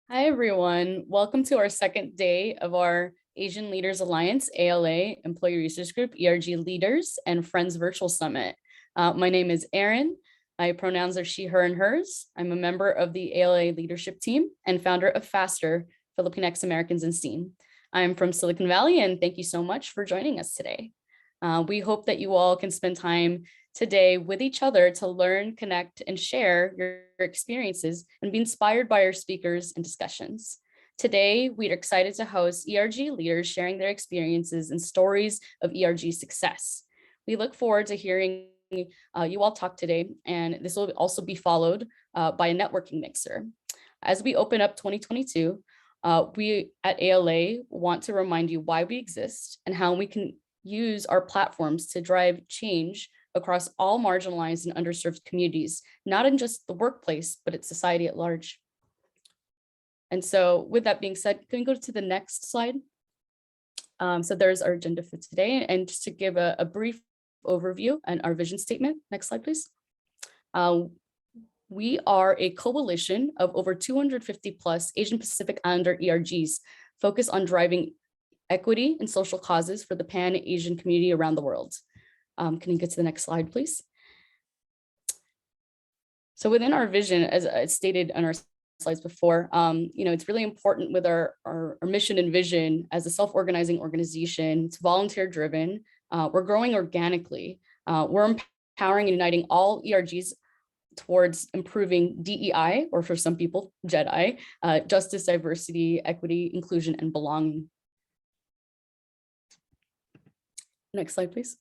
Hi, everyone. Welcome to our second day of our Asian Leaders Alliance, ALA, Employee Resource Group, ERG Leaders, and Friends Virtual Summit. My name is Erin. My pronouns are she, her, and hers. I'm a member of the ALA leadership team and founder of FASTER, Filipinx Americans in STEAM. I'm from Silicon Valley, and thank you so much for joining us today. We hope that you all can spend time today with each other to learn, connect, and share your experiences and be inspired by our speakers and discussions. Today, we're excited to host ERG leaders sharing their experiences and stories of ERG success. We look forward to hearing you all talk today, and this will also be followed by a networking mixer. As we open up 2022, we at ALA want to remind you why we exist and how we can use our platforms to drive change across all marginalized and underserved communities, not in just the workplace, but it's society at large. And so with that being said, can we go to the next slide? So there's our agenda for today. And just to give a brief overview and our vision statement. Next slide, please. We are a coalition of over 250 plus Asian Pacific Islander ERGs focused on driving equity and social causes for the Pan-Asian community around the world. Can you get to the next slide, please? So within our vision, as stated on our slides before, it's really important with our mission and vision as a self-organizing organization. It's volunteer driven. We're growing organically. We're empowering and uniting all ERGs towards improving DEI, or for some people, JEDI, justice, diversity, equity, inclusion, and belonging. Next slide, please.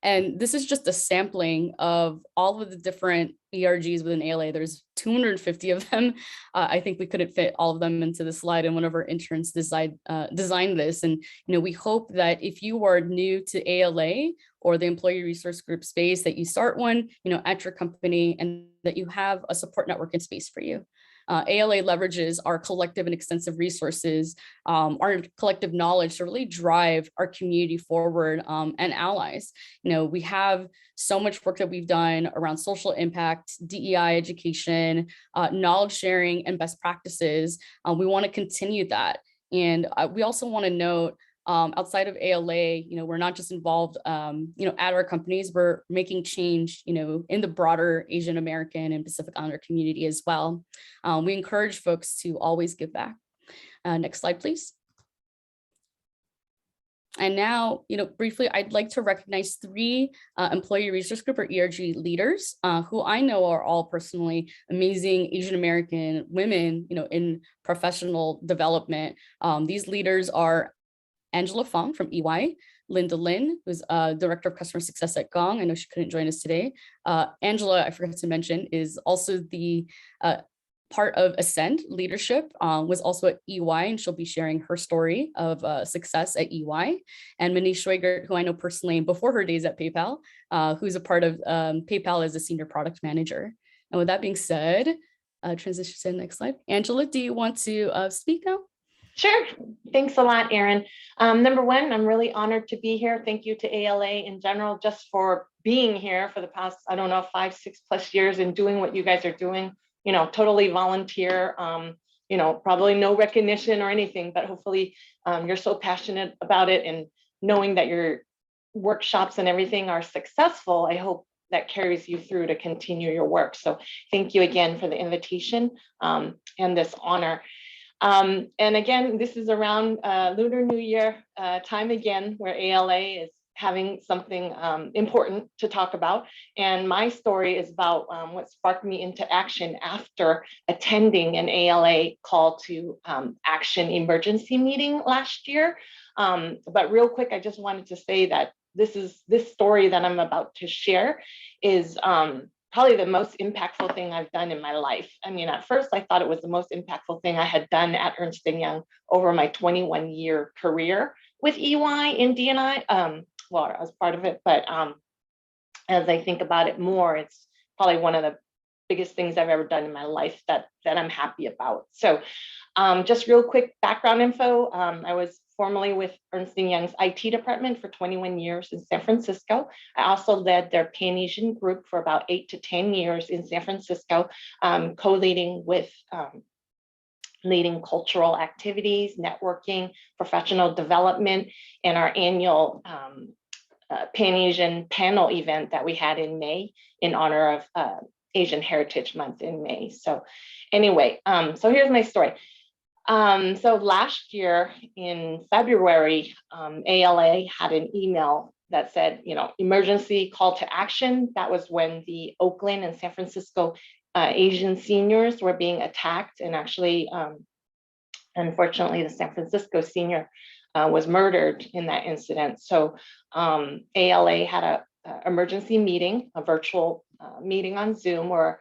And this is just a sampling of all of the different ERGs within ALA. There's 250 of them. I think we couldn't fit all of them into the slide, and one of our interns designed this. And we hope that if you are new to ALA or the employee resource group space, that you start one at your company and that you have a support network in space for you. ALA leverages our collective and extensive resources, our collective knowledge to really drive our community forward and allies. We have so much work that we've done around social impact, DEI education, knowledge sharing, and best practices. We want to continue that. And we also want to note, outside of ALA, we're not just involved, at our companies, we're making change, in the broader Asian American and Pacific Islander community as well. We encourage folks to always give back. Next slide, please. And now, briefly, I'd like to recognize 3 employee resource group or ERG leaders who I know are all personally amazing Asian American women, in professional development. These leaders are Angela Fong from EY, Linda Lin, who's Director of Customer Success at Gong. I know she couldn't join us today. Angela, I forgot to mention, is also the part of Ascend Leadership, was also at EY, and she'll be sharing her story of success at EY. And Manish Schweigert, who I know personally before her days at PayPal, who's a part of PayPal as a Senior Product Manager. And with that being said, transition to the next slide. Angela, do you want to speak now? Sure. Thanks a lot, Erin. Number one, I'm really honored to be here. Thank you to ALA in general, just for being here for the past, 5-6+ years and doing what you guys are doing, totally volunteer, probably no recognition or anything, but hopefully you're so passionate about it, and knowing that your workshops and everything are successful, I hope that carries you through to continue your work. So thank you again for the invitation and this honor. And again, this is around Lunar New Year time again, where ALA is having something important to talk about. And my story is about what sparked me into action after attending an ALA call to action emergency meeting last year. But real quick, I just wanted to say that this story that I'm about to share is probably the most impactful thing I've done in my life. I mean, at first I thought it was the most impactful thing I had done at Ernst & Young over my 21-year career with EY in D&I. Well, I was part of it, but as I think about it more, it's probably one of the biggest things I've ever done in my life that I'm happy about. So just real quick background info. I was formerly with Ernst & Young's IT department for 21 years in San Francisco. I also led their Pan-Asian group for about 8 to 10 years in San Francisco, co-leading with leading cultural activities, networking, professional development, and our annual Pan-Asian panel event that we had in May in honor of Asian Heritage Month in May. So anyway, so here's my story. So last year in February, ALA had an email that said, emergency call to action. That was when the Oakland and San Francisco Asian seniors were being attacked, and actually, unfortunately, the San Francisco senior was murdered in that incident. So ALA had a emergency meeting, a virtual meeting on Zoom, or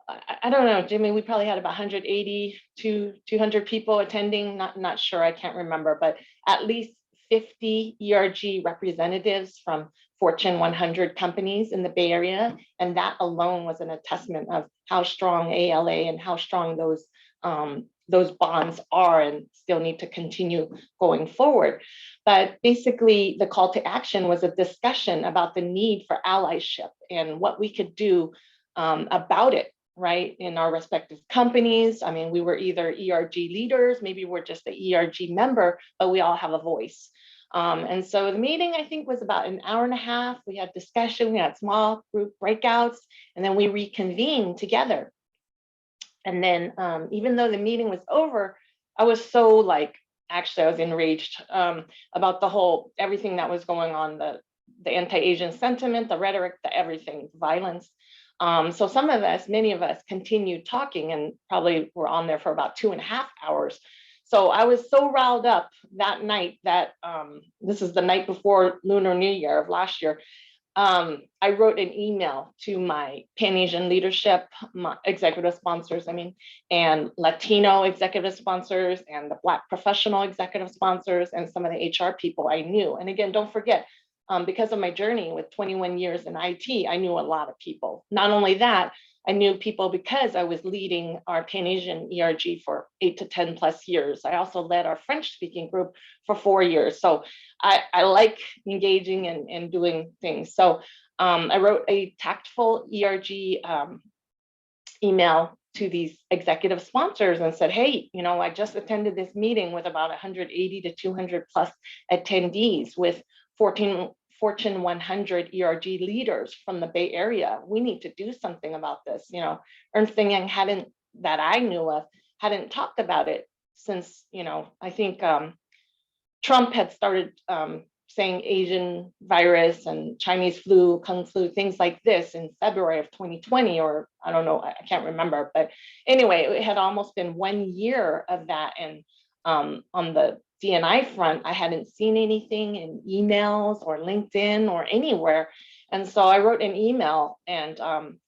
I don't know, Jimmy, we probably had about 180 to 200 people attending, not sure, I can't remember, but at least 50 ERG representatives from Fortune 100 companies in the Bay Area. And that alone was an testament of how strong ALA and how strong those bonds are and still need to continue going forward. But basically, the call to action was a discussion about the need for allyship and what we could do about it, right, in our respective companies. I mean, we were either ERG leaders, maybe we're just an ERG member, but we all have a voice. And so the meeting, I think, was about an hour and a half. We had discussion, we had small group breakouts, and then we reconvened together. And then even though the meeting was over, I was so actually I was enraged about everything that was going on, the anti-Asian sentiment, the rhetoric, the everything, violence. So many of us continued talking and probably were on there for about 2.5 hours. So I was so riled up that night that this is the night before Lunar New Year of last year. I wrote an email to my Pan-Asian leadership, my executive sponsors, and Latino executive sponsors, and the Black professional executive sponsors, and some of the HR people I knew. And again, don't forget, because of my journey with 21 years in IT, I knew a lot of people. Not only that, I knew people because I was leading our Pan-Asian ERG for 8 to 10 plus years. I also led our French-speaking group for 4 years. So I like engaging and doing things. So I wrote a tactful ERG email to these executive sponsors and said, hey, I just attended this meeting with about 180 to 200 plus attendees with Fortune 100 ERG leaders from the Bay Area. We need to do something about this. Ernst & Young that I knew of, hadn't talked about it since, I think Trump had started saying Asian virus and Chinese flu, Kung flu, things like this in February of 2020, or I don't know, I can't remember. But anyway, it had almost been 1 year of that. And on the D&I front, I hadn't seen anything in emails or LinkedIn or anywhere. And so I wrote an email, and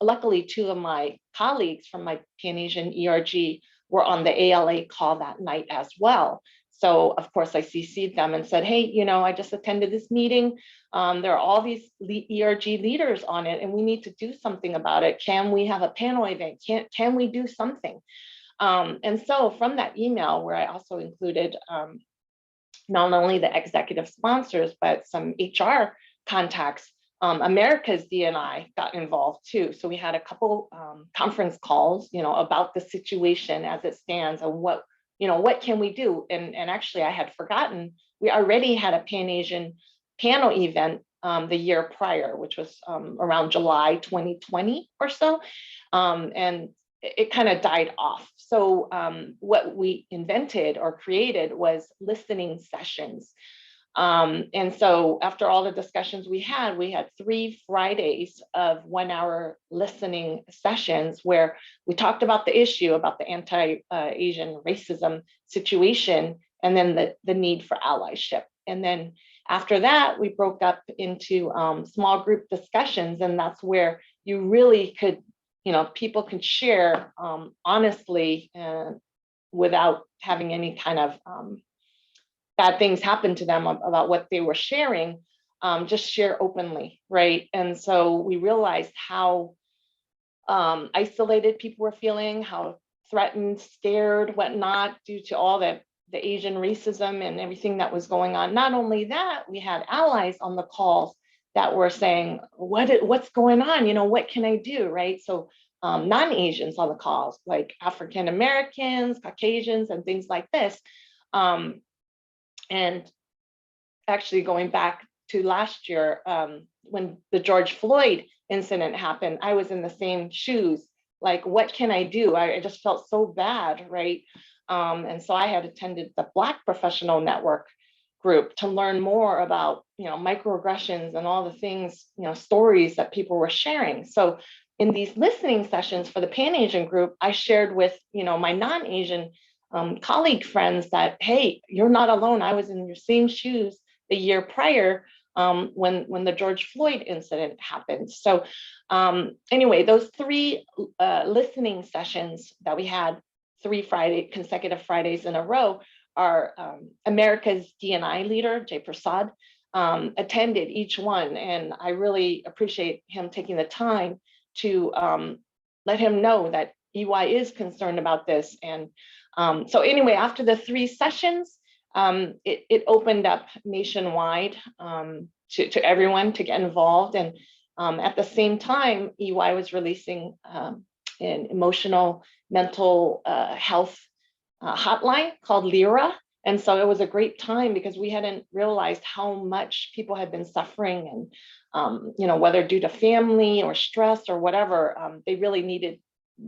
luckily 2 of my colleagues from my Pan-Asian ERG were on the ALA call that night as well. So of course I CC'd them and said, hey, I just attended this meeting. There are all these ERG leaders on it, and we need to do something about it. Can we have a panel event? Can we do something? And so from that email, where I also included not only the executive sponsors, but some HR contacts, America's D&I got involved too. So we had a couple conference calls, about the situation as it stands and what can we do? And actually I had forgotten, we already had a Pan-Asian panel event the year prior, which was around July 2020 or so. And it kind of died off. So what we invented or created was listening sessions. And so after all the discussions we had 3 Fridays of 1 hour listening sessions where we talked about the issue, about the anti-Asian racism situation, and then the need for allyship. And then after that, we broke up into small group discussions. And that's where you really could, people can share honestly without having any kind of bad things happen to them about what they were sharing, just share openly, right? And so we realized how isolated people were feeling, how threatened, scared, whatnot, due to all the the Asian racism and everything that was going on. Not only that, we had allies on the calls that were saying, what's going on? You know, what can I do, right? So non-Asians on the calls, like African Americans, Caucasians, and things like this. And actually going back to last year, when the George Floyd incident happened, I was in the same shoes. Like, what can I do? I just felt so bad, right? And so I had attended the Black Professional Network group to learn more about, you know, microaggressions and all the things, you know, stories that people were sharing. So in these listening sessions for the Pan-Asian group, I shared with, you know, my non-Asian colleague friends that, hey, you're not alone. I was in your same shoes the year prior when the George Floyd incident happened. So anyway, those three listening sessions that we had, consecutive Fridays in a row, our America's D&I leader, Jay Prasad, attended each one. And I really appreciate him taking the time to let him know that EY is concerned about this. And so anyway, after the three sessions, it opened up nationwide to everyone to get involved. And at the same time, EY was releasing an emotional mental health hotline called Lyra. And so it was a great time because we hadn't realized how much people had been suffering and, you know, whether due to family or stress or whatever, they really needed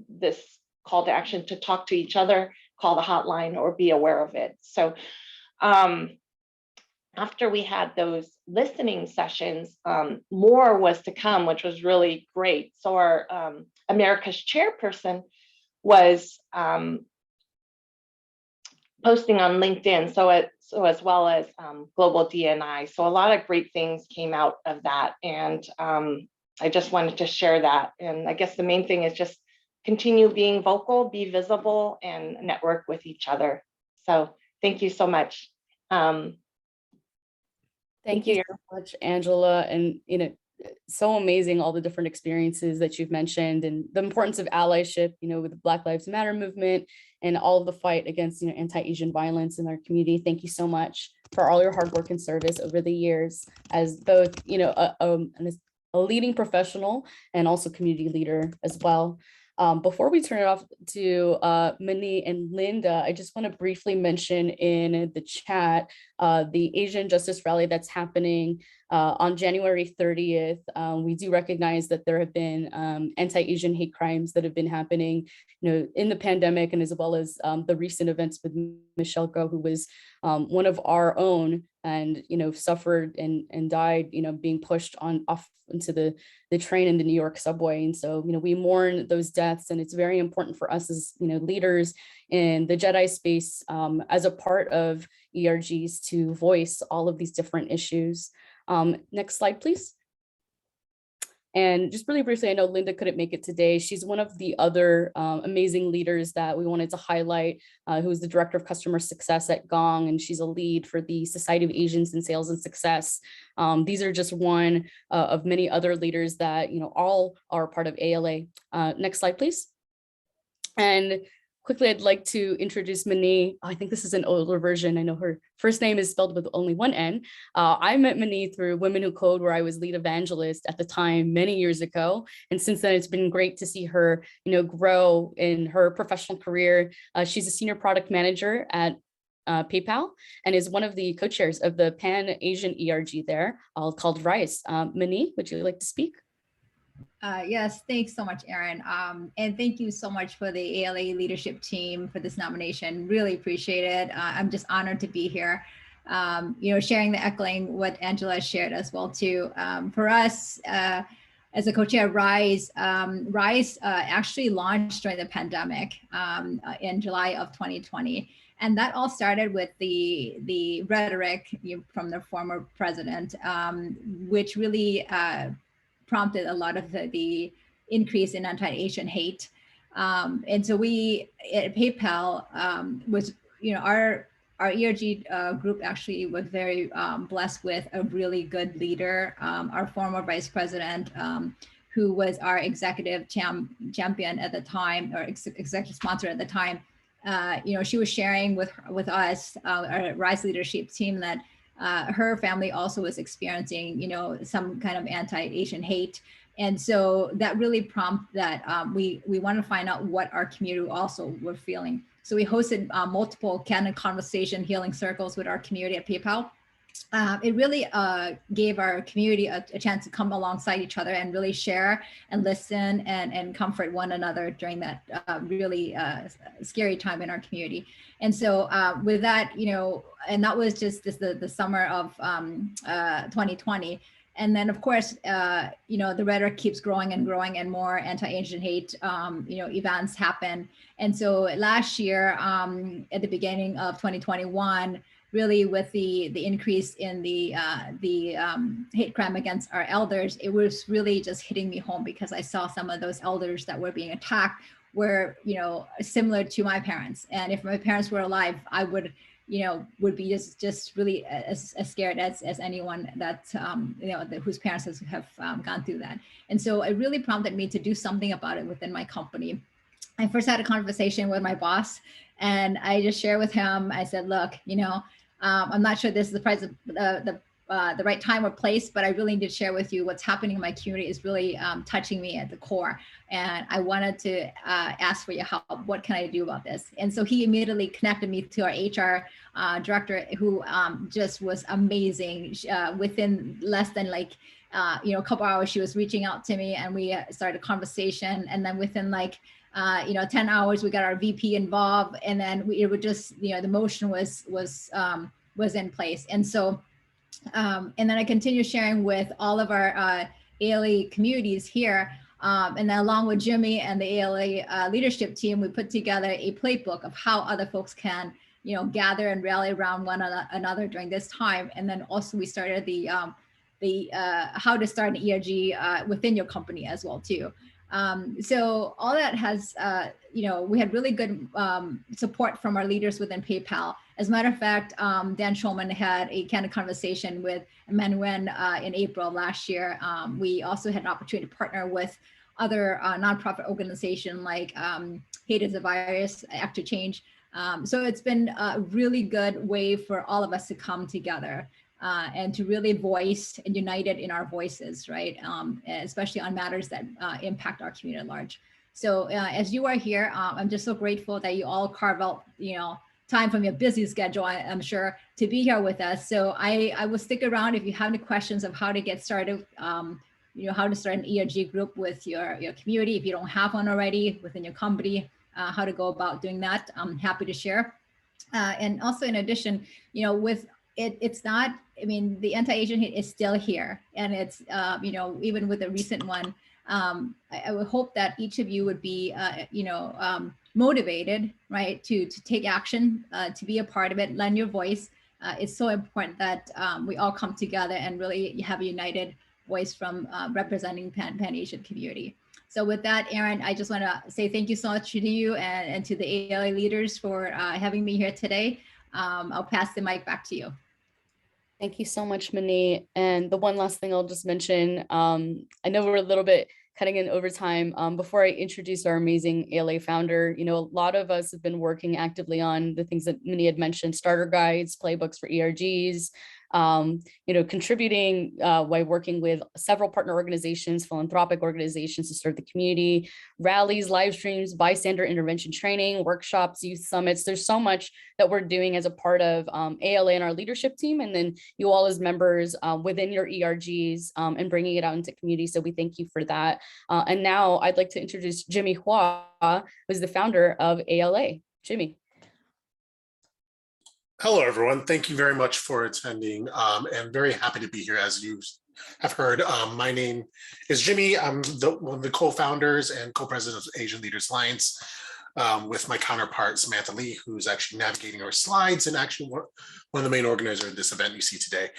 this call to action to talk to each other, call the hotline, or be aware of it. So after we had those listening sessions, more was to come, which was really great. So our America's chairperson was posting on LinkedIn, so as well as Global D&I. So a lot of great things came out of that. And I just wanted to share that. And I guess the main thing is just continue being vocal, be visible, and network with each other. So thank you so much. Thank you so much, Angela. And, you know, so amazing, all the different experiences that you've mentioned and the importance of allyship, you know, with the Black Lives Matter movement and all of the fight against, you know, anti-Asian violence in our community. Thank you so much for all your hard work and service over the years as both, you know, a leading professional and also community leader as well. Before we turn it off to Mani and Linda, I just want to briefly mention in the chat the Asian Justice Rally that's happening on January 30th. We do recognize that there have been anti-Asian hate crimes that have been happening, you know, in the pandemic, and as well as the recent events with Michelle Go, who was one of our own, and, you know, suffered and died, you know, being pushed off into the train in the New York subway. And so, you know, we mourn those deaths, and it's very important for us as, you know, leaders in the Jedi space as a part of ERGs to voice all of these different issues. Next slide, please. And just really briefly, I know Linda couldn't make it today. She's one of the other amazing leaders that we wanted to highlight, who is the Director of Customer Success at Gong, and she's a lead for the Society of Asians in Sales and Success. These are just one of many other leaders that, you know, all are part of ALA. Next slide, please. And quickly, I'd like to introduce Mani. I think this is an older version. I know her first name is spelled with only one N. I met Mani through Women Who Code, where I was lead evangelist at the time many years ago. And since then, it's been great to see her, you know, grow in her professional career. She's a senior product manager at PayPal and is one of the co-chairs of the Pan-Asian ERG there, called RISE. Mani, would you like to speak? Yes, thanks so much, Erin. And thank you so much for the ALA leadership team for this nomination. Really appreciate it. I'm just honored to be here. You know, sharing the echoing what Angela shared as well too. For us, as a co-chair of RISE, RISE actually launched during the pandemic in July of 2020. And that all started with the rhetoric from the former president, which really prompted a lot of the increase in anti-Asian hate. And so we at PayPal was, you know, our ERG group actually was very blessed with a really good leader, our former vice president, who was our executive champion at the time, or executive sponsor at the time, she was sharing with us, our Rise leadership team, that her family also was experiencing, some kind of anti-Asian hate. And so that really prompted that we want to find out what our community also were feeling. So we hosted multiple candid conversation healing circles with our community at PayPal. It really gave our community a chance to come alongside each other and really share and listen and comfort one another during that really scary time in our community. And so with that, and that was just the summer of 2020. And then, of course, the rhetoric keeps growing and growing, and more anti-Asian hate, events happen. And so last year, at the beginning of 2021, really with the increase in the hate crime against our elders, it was really just hitting me home, because I saw some of those elders that were being attacked were, similar to my parents. And if my parents were alive, I would be just really as scared as anyone that, whose parents have gone through that. And so it really prompted me to do something about it within my company. I first had a conversation with my boss, and I just shared with him, I said, look, I'm not sure this is the right time or place, but I really need to share with you what's happening in my community is really touching me at the core. And I wanted to ask for your help. What can I do about this? And so he immediately connected me to our HR director, who just was amazing. Within less than a couple hours, she was reaching out to me, and we started a conversation. And then within 10 hours, we got our VP involved, and then it would just, the motion was in place. And so, and then I continue sharing with all of our ALA communities here. And then along with Jimmy and the ALA leadership team, we put together a playbook of how other folks can, gather and rally around one another during this time. And then also we started the how to start an ERG within your company as well too. So all that has, we had really good support from our leaders within PayPal. As a matter of fact, Dan Schulman had a candid conversation with Emmanuel in April of last year. We also had an opportunity to partner with other nonprofit organizations like Hate is a Virus, Act to Change. So it's been a really good way for all of us to come together. And to really voice and united in our voices, right? Especially on matters that impact our community at large. So as you are here, I'm just so grateful that you all carve out, time from your busy schedule, I'm sure, to be here with us. So I will stick around if you have any questions of how to get started, how to start an ERG group with your community. If you don't have one already within your company, how to go about doing that, I'm happy to share. And also in addition, with it's not, the anti-Asian hate is still here. And it's, even with the recent one, I would hope that each of you would be, motivated, right, to take action, to be a part of it, lend your voice. It's so important that we all come together and really have a united voice from representing Pan-Asian community. So with that, Erin, I just want to say thank you so much to you and to the ALA leaders for having me here today. I'll pass the mic back to you. Thank you so much, Monique. And the one last thing I'll just mention, I know we're a little bit cutting in overtime. Before I introduce our amazing ALA founder, a lot of us have been working actively on the things that Monique had mentioned: starter guides, playbooks for ERGs, contributing by working with several partner organizations, philanthropic organizations to serve the community, rallies, live streams, bystander intervention training, workshops, youth summits. There's so much that we're doing as a part of ALA and our leadership team, and then you all as members within your ERGs and bringing it out into community. So we thank you for that. And now I'd like to introduce Jimmy Hua, who's the founder of ALA. Jimmy. Hello, everyone. Thank you very much for attending. And very happy to be here. As you have heard, my name is Jimmy. I'm one of the co-founders and co-president of Asian Leaders Alliance with my counterpart, Samantha Lee, who's actually navigating our slides and actually one of the main organizers of this event you see today.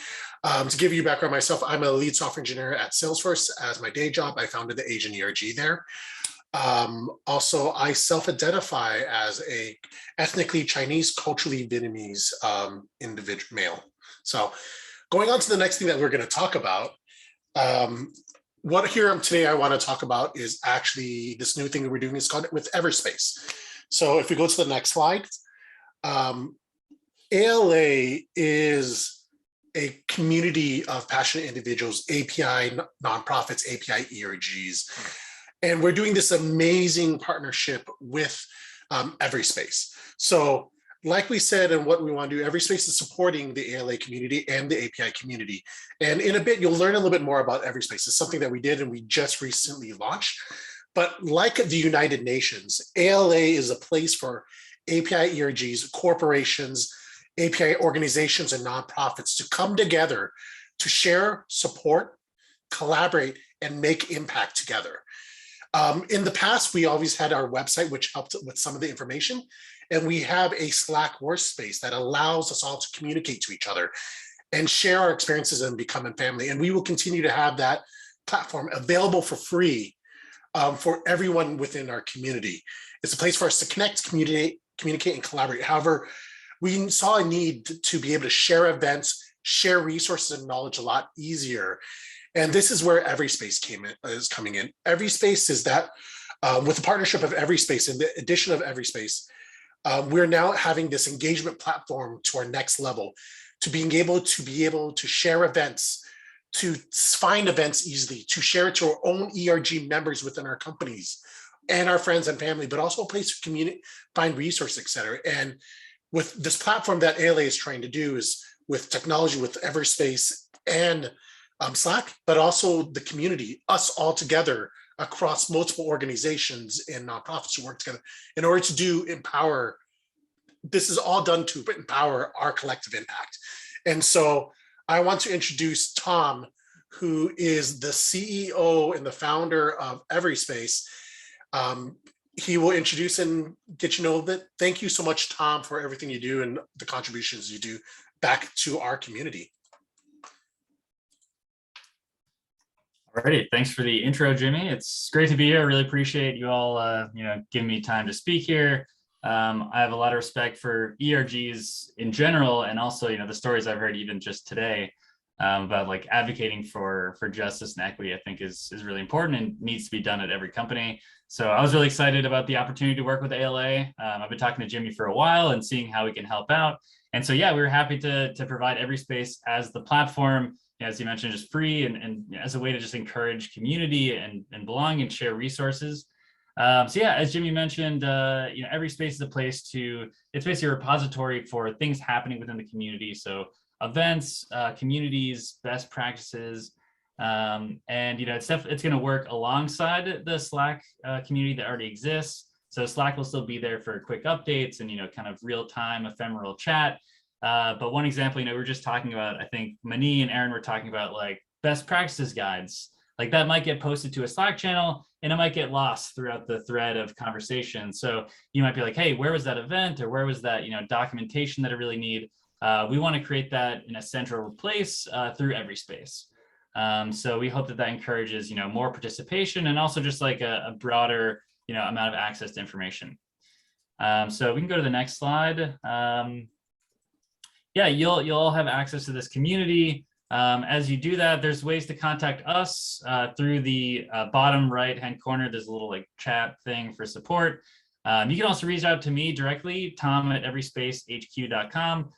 To give you background myself, I'm a lead software engineer at Salesforce. As my day job, I founded the Asian ERG there. Also, I self-identify as a ethnically Chinese, culturally Vietnamese individual male. So going on to the next thing that we're going to talk about, what here today I want to talk about is actually this new thing that we're doing is called with Everspace. So if we go to the next slide, ALA is a community of passionate individuals, API nonprofits, API ERGs. And we're doing this amazing partnership with EverySpace. So like we said, and what we want to do, EverySpace is supporting the ALA community and the API community. And in a bit, you'll learn a little bit more about EverySpace. It's something that we did and we just recently launched. But like the United Nations, ALA is a place for API ERGs, corporations, API organizations, and nonprofits to come together to share, support, collaborate, and make impact together. In the past, we always had our website, which helped with some of the information. And we have a Slack workspace that allows us all to communicate to each other and share our experiences and become a family. And we will continue to have that platform available for free for everyone within our community. It's a place for us to connect, communicate, and collaborate. However, we saw a need to be able to share events, share resources and knowledge a lot easier. And this is where EverySpace is coming in. EverySpace is that with the partnership of EverySpace and the addition of EverySpace, we're now having this engagement platform to our next level, to being able to share events, to find events easily, to share it to our own ERG members within our companies and our friends and family, but also a place to communicate, find resources, et cetera. And with this platform that ALA is trying to do is with technology, with EverySpace and Slack, but also the community, us all together across multiple organizations and nonprofits who work together in order to empower. This is all done to empower our collective impact. And so I want to introduce Tom, who is the CEO and the founder of EverySpace. He will introduce and get you know that. Thank you so much, Tom, for everything you do and the contributions you do back to our community. Alrighty, thanks for the intro, Jimmy. It's great to be here. I really appreciate you all, giving me time to speak here. I have a lot of respect for ERGs in general, and also, the stories I've heard even just today about like advocating for justice and equity. I think is really important and needs to be done at every company. So I was really excited about the opportunity to work with ALA. I've been talking to Jimmy for a while and seeing how we can help out. And so yeah, we were happy to provide EverySpace as the platform. As you mentioned, just free and as a way to just encourage community and belong and share resources. So yeah, as Jimmy mentioned, EverySpace is a place it's basically a repository for things happening within the community. So events, communities, best practices, and it's going to work alongside the Slack community that already exists. So Slack will still be there for quick updates and kind of real-time ephemeral chat. But one example, we were just talking about, I think Mani and Erin were talking about like best practices guides. Like that might get posted to a Slack channel and it might get lost throughout the thread of conversation. So you might be like, hey, where was that event? Or where was that, documentation that I really need? We want to create that in a central place through EverySpace. So we hope that encourages, more participation and also just like a broader, amount of access to information. So we can go to the next slide. Yeah, you'll all have access to this community. As you do that, there's ways to contact us through the bottom right-hand corner. There's a little like chat thing for support. You can also reach out to me directly, tom@everyspacehq.com.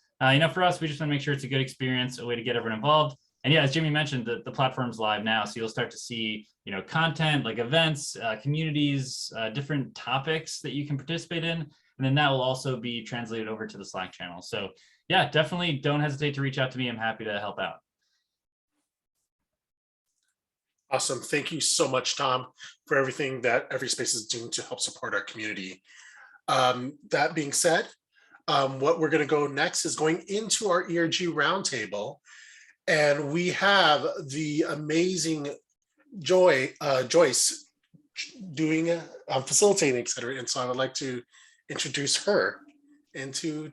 For us, we just want to make sure it's a good experience, a way to get everyone involved. And yeah, as Jimmy mentioned, the platform's live now, so you'll start to see, content like events, communities, different topics that you can participate in, and then that will also be translated over to the Slack channel. So yeah, definitely don't hesitate to reach out to me. I'm happy to help out. Awesome. Thank you so much, Tom, for everything that EverySpace is doing to help support our community. That being said, what we're going to go next is going into our ERG Round Table. And we have the amazing Joyce doing facilitating, et cetera. And so I would like to introduce her into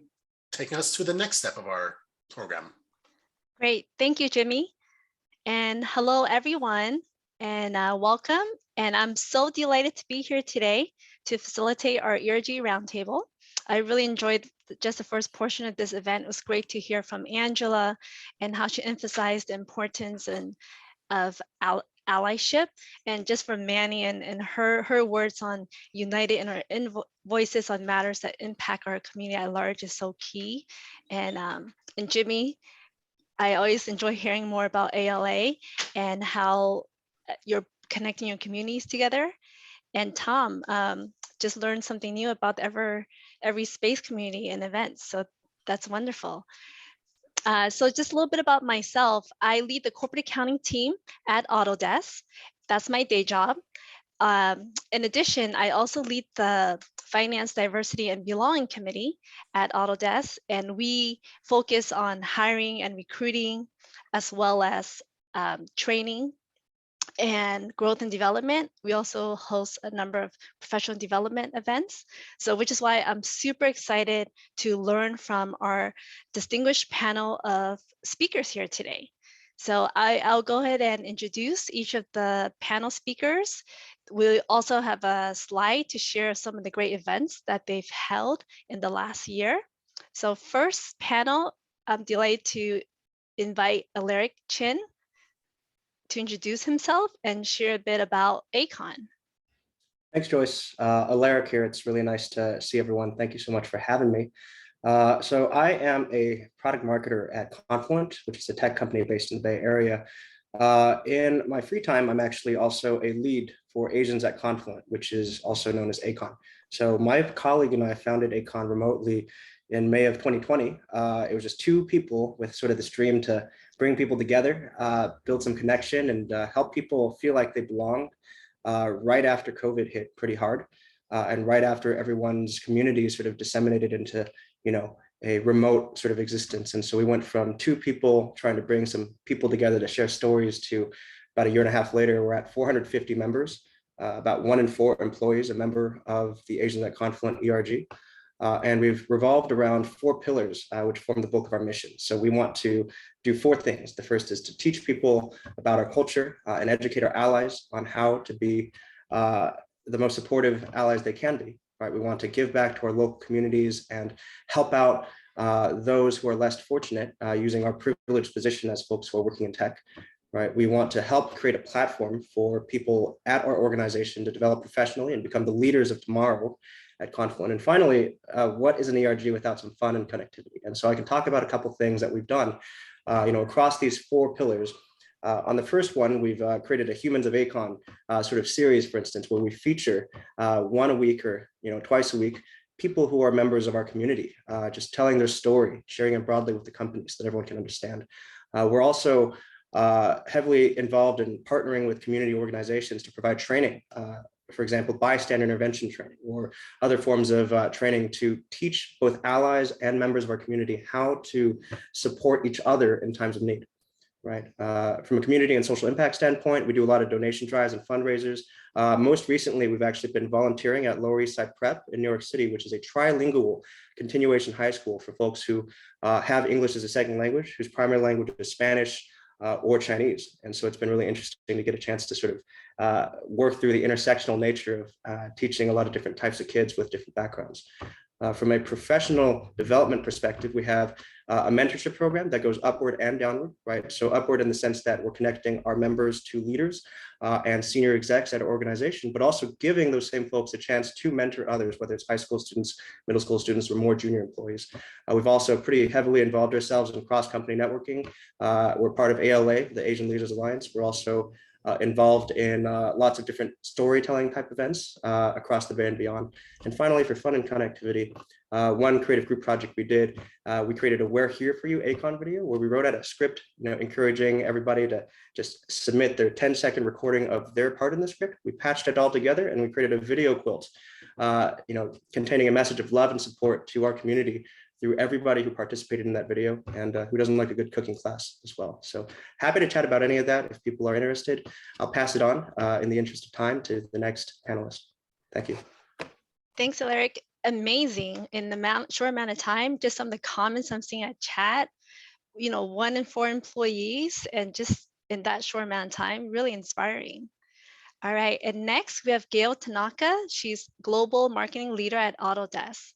taking us to the next step of our program. Great. Thank you, Jimmy. And hello, everyone, and welcome. And I'm so delighted to be here today to facilitate our ERG Roundtable. I really enjoyed just the first portion of this event. It was great to hear from Angela and how she emphasized the importance of allyship, and just from Manny and her words on united in our voices on matters that impact our community at large is so key. And Jimmy, I always enjoy hearing more about ALA and how you're connecting your communities together. And Tom, just learned something new about every space community and events. So that's wonderful. So just a little bit about myself. I lead the corporate accounting team at Autodesk. That's my day job. In addition, I also lead the Finance, Diversity, and Belonging Committee at Autodesk, and we focus on hiring and recruiting, as well as training and growth and development. We also host a number of professional development events. So which is why I'm super excited to learn from our distinguished panel of speakers here today. So I'll go ahead and introduce each of the panel speakers. We also have a slide to share some of the great events that they've held in the last year. So first panel, I'm delighted to invite Alaric Chin to introduce himself and share a bit about ACON. Thanks, Joyce. Alaric here. It's really nice to see everyone. Thank you so much for having me. So I am a product marketer at Confluent, which is a tech company based in the Bay Area. In my free time, I'm actually also a lead for Asians at Confluent, which is also known as ACON. So my colleague and I founded ACON remotely in May of 2020. It was just two people with sort of this dream to bring people together, build some connection, and help people feel like they belonged right after COVID hit pretty hard, and right after everyone's community sort of disseminated into, a remote sort of existence. And so we went from two people trying to bring some people together to share stories to about a year and a half later, we're at 450 members, about 1 in 4 employees, a member of the Asians at Confluent ERG. And we've revolved around 4 pillars, which form the bulk of our mission. So we want to do 4 things. The first is to teach people about our culture and educate our allies on how to be the most supportive allies they can be. Right? We want to give back to our local communities and help out those who are less fortunate using our privileged position as folks who are working in tech. Right? We want to help create a platform for people at our organization to develop professionally and become the leaders of tomorrow at Confluent. And finally, what is an ERG without some fun and connectivity? And so I can talk about a couple things that we've done, across these 4 pillars. On the first one, we've created a Humans of ACON sort of series, for instance, where we feature 1 a week or twice a week, people who are members of our community, just telling their story, sharing it broadly with the company so that everyone can understand. We're also heavily involved in partnering with community organizations to provide training, for example, bystander intervention training or other forms of training to teach both allies and members of our community how to support each other in times of need. Right. From a community and social impact standpoint, we do a lot of donation drives and fundraisers. Most recently, we've actually been volunteering at Lower East Side Prep in New York City, which is a trilingual continuation high school for folks who have English as a second language, whose primary language is Spanish or Chinese. And so it's been really interesting to get a chance to sort of work through the intersectional nature of teaching a lot of different types of kids with different backgrounds. From a professional development perspective, we have a mentorship program that goes upward and downward, right? So upward in the sense that we're connecting our members to leaders and senior execs at our organization, but also giving those same folks a chance to mentor others, whether it's high school students, middle school students, or more junior employees. We've also pretty heavily involved ourselves in cross-company networking. We're part of ALA, the Asian Leaders Alliance. We're also involved in lots of different storytelling type events across the Bay and beyond. And finally, for fun and connectivity, one creative group project we did, we created a We're Here For You ACON video where we wrote out a script, encouraging everybody to just submit their 10-second recording of their part in the script. We patched it all together and we created a video quilt, containing a message of love and support to our community through everybody who participated in that video and who doesn't like a good cooking class as well. So happy to chat about any of that if people are interested. I'll pass it on in the interest of time to the next panelist. Thank you. Thanks, Alaric. Amazing. In the short amount of time, just some of the comments I'm seeing at chat, 1 in 4 employees, and just in that short amount of time, really inspiring. All right, and next we have Gail Tanaka. She's Global Marketing Leader at Autodesk.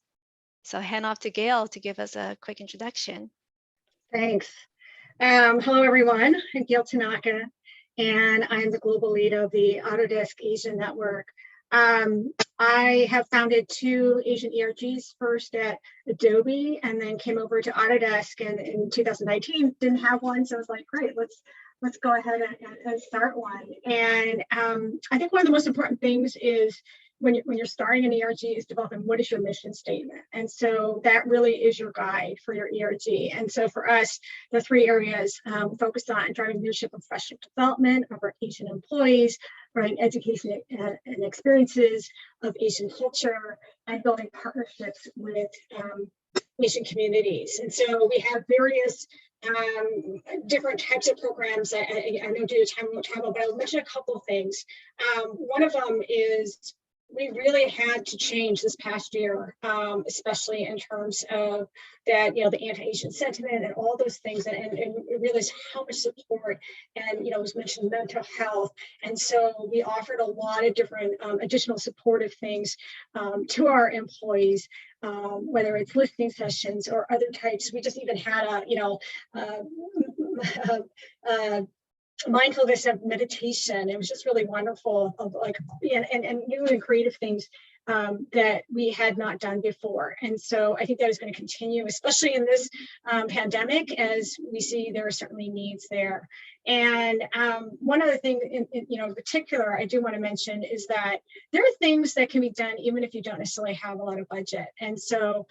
So hand off to Gail to give us a quick introduction. Thanks. Hello, everyone. I'm Gail Tanaka, and I'm the global lead of the Autodesk Asian Network. I have founded 2 Asian ERGs, first at Adobe, and then came over to Autodesk, and in 2019 didn't have one, so I was like, great, let's go ahead and start one. And I think one of the most important things is when you're starting an ERG is developing what is your mission statement. And so that really is your guide for your ERG. And so for us, the 3 areas focused on driving leadership and professional development of our Asian employees, right, education and experiences of Asian culture, and building partnerships with Asian communities. And so we have various different types of programs. I know due to time, but I'll mention a couple of things. One of them is we really had to change this past year, especially in terms of that, the anti-Asian sentiment and all those things, and realize how much support, and it was mentioned mental health. And so we offered a lot of different additional supportive things to our employees, whether it's listening sessions or other types. We just even had mindfulness of meditation. It was just really wonderful, of and new and creative things that we had not done before. And so I think that is going to continue, especially in this pandemic, as we see there are certainly needs there. And one other thing in particular I do want to mention is that there are things that can be done even if you don't necessarily have a lot of budget. And so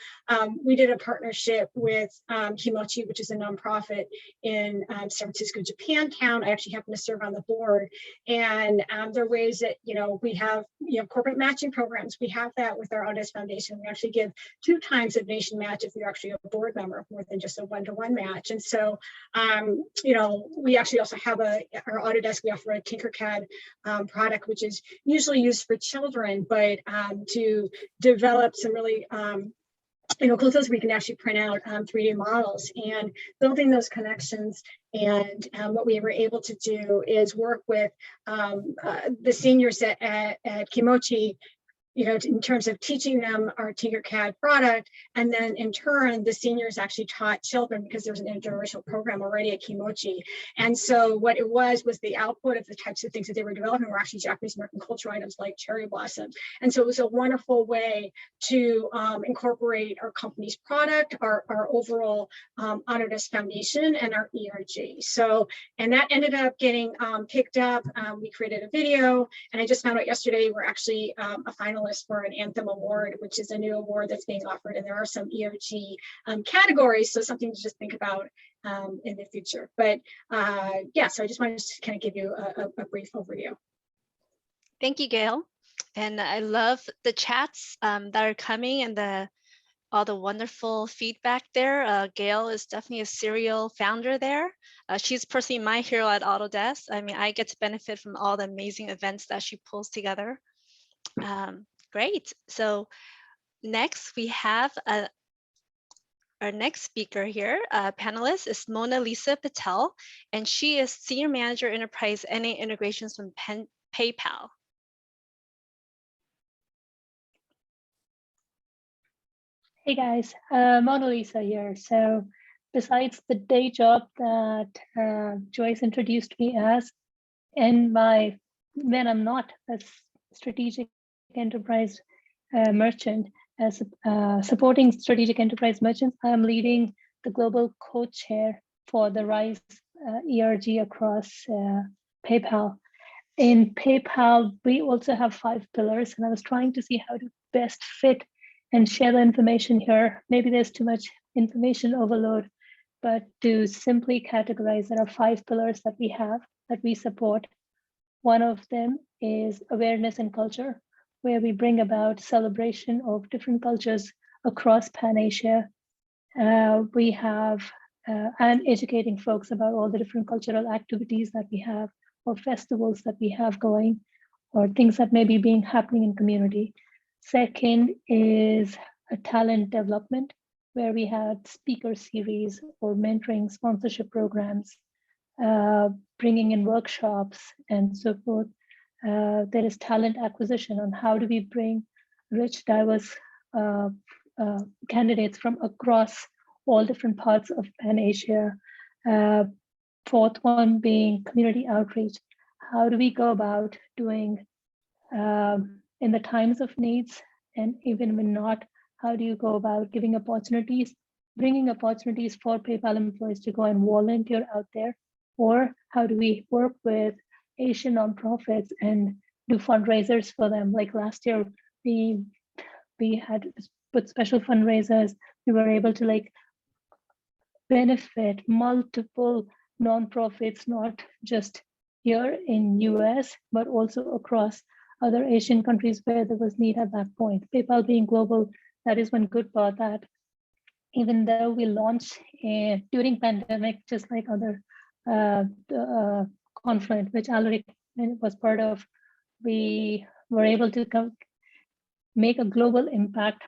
we did a partnership with Kimochi, which is a nonprofit in San Francisco, Japantown. I actually happen to serve on the board. And there are ways that, we have, corporate matching programs. We have that with our Autodesk Foundation. We actually give 2 times a donation match if you're actually a board member, more than just a 1-to-1 match. And so, we actually also have our Autodesk, we offer a Tinkercad product, which is usually used for children, but to develop some really cool tools, we can actually print out 3D models, and building those connections. And what we were able to do is work with the seniors at Kimochi, in terms of teaching them our Tinkercad product. And then in turn, the seniors actually taught children, because there was an intergenerational program already at Kimochi. And so what it was the output of the types of things that they were developing were actually Japanese American cultural items like cherry blossom. And so it was a wonderful way to incorporate our company's product, our overall Autodesk Foundation, and our ERG. So, and that ended up getting picked up. We created a video, and I just found out yesterday we're actually a finalist for an Anthem Award, which is a new award that's being offered, and there are some ERG categories, so something to just think about in the future. But yeah, so I just wanted to kind of give you a brief overview. Thank you, Gail. And I love the chats that are coming, and all the wonderful feedback there. Gail is definitely a serial founder there. She's personally my hero at Autodesk. I mean, I get to benefit from all the amazing events that she pulls together. Great. So next we have our next speaker here, panelist is Mona Lisa Patel, and she is Senior Manager Enterprise NA Integrations from PayPal. Hey guys, Mona Lisa here. So besides the day job that Joyce introduced me as, when I'm not a strategic enterprise merchant, as supporting strategic enterprise merchants, I'm leading the global co-chair for the RISE ERG across PayPal. In PayPal, we also have 5 pillars, and I was trying to see how to best fit and share the information here. Maybe there's too much information overload, but to simply categorize, there are 5 pillars that we have that we support. One of them is awareness and culture, where we bring about celebration of different cultures across Pan-Asia. We have, and educating folks about all the different cultural activities that we have, or festivals that we have going, or things that may be happening in community. Second is a talent development, where we had speaker series or mentoring sponsorship programs, bringing in workshops and so forth. There is talent acquisition on how do we bring rich, diverse candidates from across all different parts of Pan-Asia. Fourth one being community outreach. how do we go about doing in the times of needs, and even when not, how do you go about giving opportunities, bringing opportunities for PayPal employees to go and volunteer out there? Or how do we work with Asian nonprofits and do fundraisers for them? Like last year, we had put special fundraisers. We were able to like benefit multiple nonprofits, not just here in US, but also across other Asian countries where there was need at that point. PayPal being global, that is one good part, that even though we launched during pandemic, just like other Confluent, which Alaric was part of, we were able to make a global impact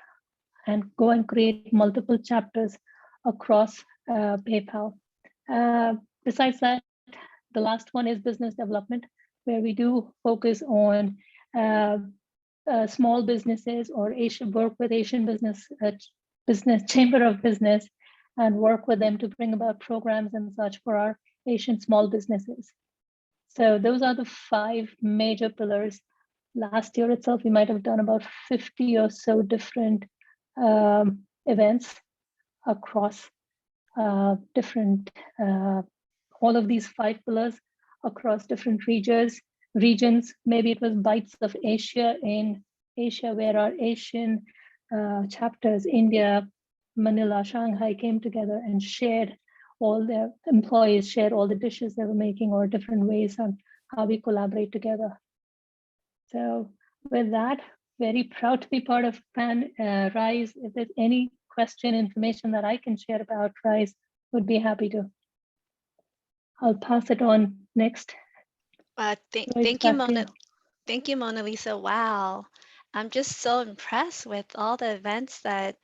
and go and create multiple chapters across PayPal. Besides that, the last one is business development, where we do focus on small businesses or Asian, work with Asian business chamber of business, and work with them to bring about programs and such for our Asian small businesses. So those are the 5 major pillars. Last year itself, we might have done about 50 or so different events across different, all of these 5 pillars across different regions. Maybe it was Bites of Asia in Asia, where our Asian chapters, India, Manila, Shanghai, came together and shared, all their employees shared all the dishes they were making, or different ways on how we collaborate together. So with that, very proud to be part of RISE. If there's any question, information that I can share about RISE, would be happy to. I'll pass it on next. Thank you, Mona. Thank you, Mona Lisa. Wow. I'm just so impressed with all the events that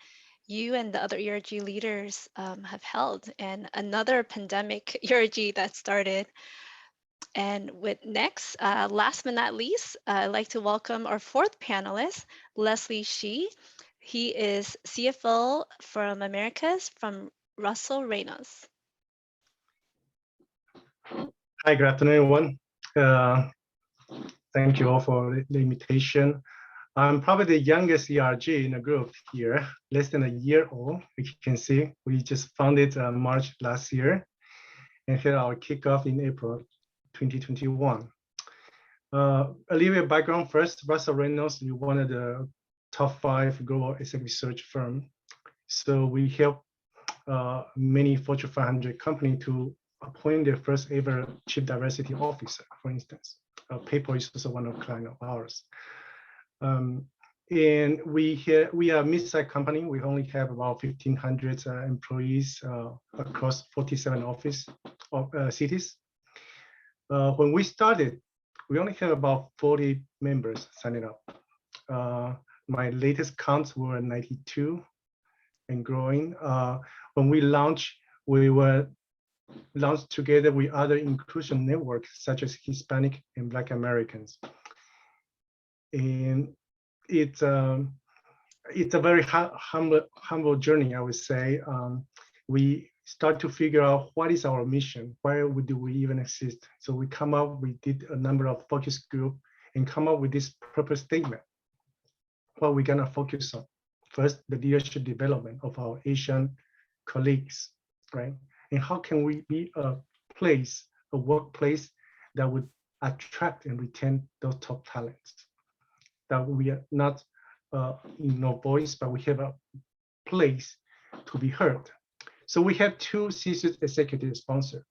you and the other ERG leaders have held, and another pandemic ERG that started. And with next, last but not least, I'd like to welcome our 4th panelist, Leslie Shih. He is CFO from Americas from Russell Reynolds. Hi, good afternoon, everyone. Thank you all for the invitation. I'm probably the youngest ERG in the group here, less than a year old. As you can see, we just founded March last year and had our kickoff in April 2021. A little bit of background first. Russell Reynolds is one of the top 5 global executive search firm. So we help many Fortune 500 companies to appoint their first ever chief diversity officer, for instance. PayPal is also one of the clients of ours. And we are a mid-sized company. We only have about 1,500 employees across 47 office cities. When we started, we only had about 40 members signing up. My latest counts were 92 and growing. When we launched, we were launched together with other inclusion networks such as Hispanic and Black Americans. And it's a very humble journey, I would say. We start to figure out what is our mission, why do we even exist? So we did a number of focus group and come up with this purpose statement. What we're gonna focus on. First, the leadership development of our Asian colleagues, right? And how can we be a workplace that would attract and retain those top talents? That we are not no voice, but we have a place to be heard. So we have 2 C-suite executive sponsors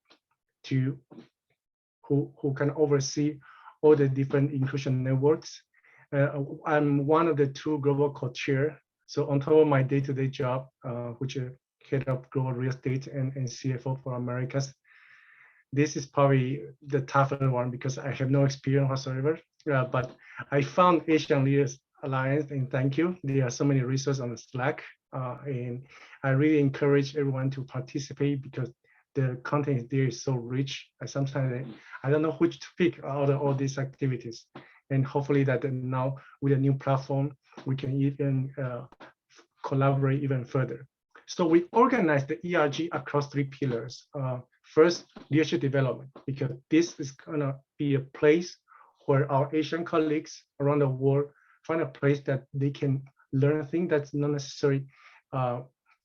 who can oversee all the different inclusion networks. I'm one of the 2 global co-chair. So on top of my day-to-day job, which is head of global real estate and CFO for Americas, this is probably the tougher one because I have no experience whatsoever. But I found Asian Leaders Alliance, and thank you. There are so many resources on the Slack, and I really encourage everyone to participate because the content there is so rich. Sometimes I don't know which to pick out of all these activities, and hopefully that now with a new platform we can even collaborate even further. So we organize the ERG across 3 pillars. First, leadership development, because this is gonna be a place where our Asian colleagues around the world find a place that they can learn things that's not necessarily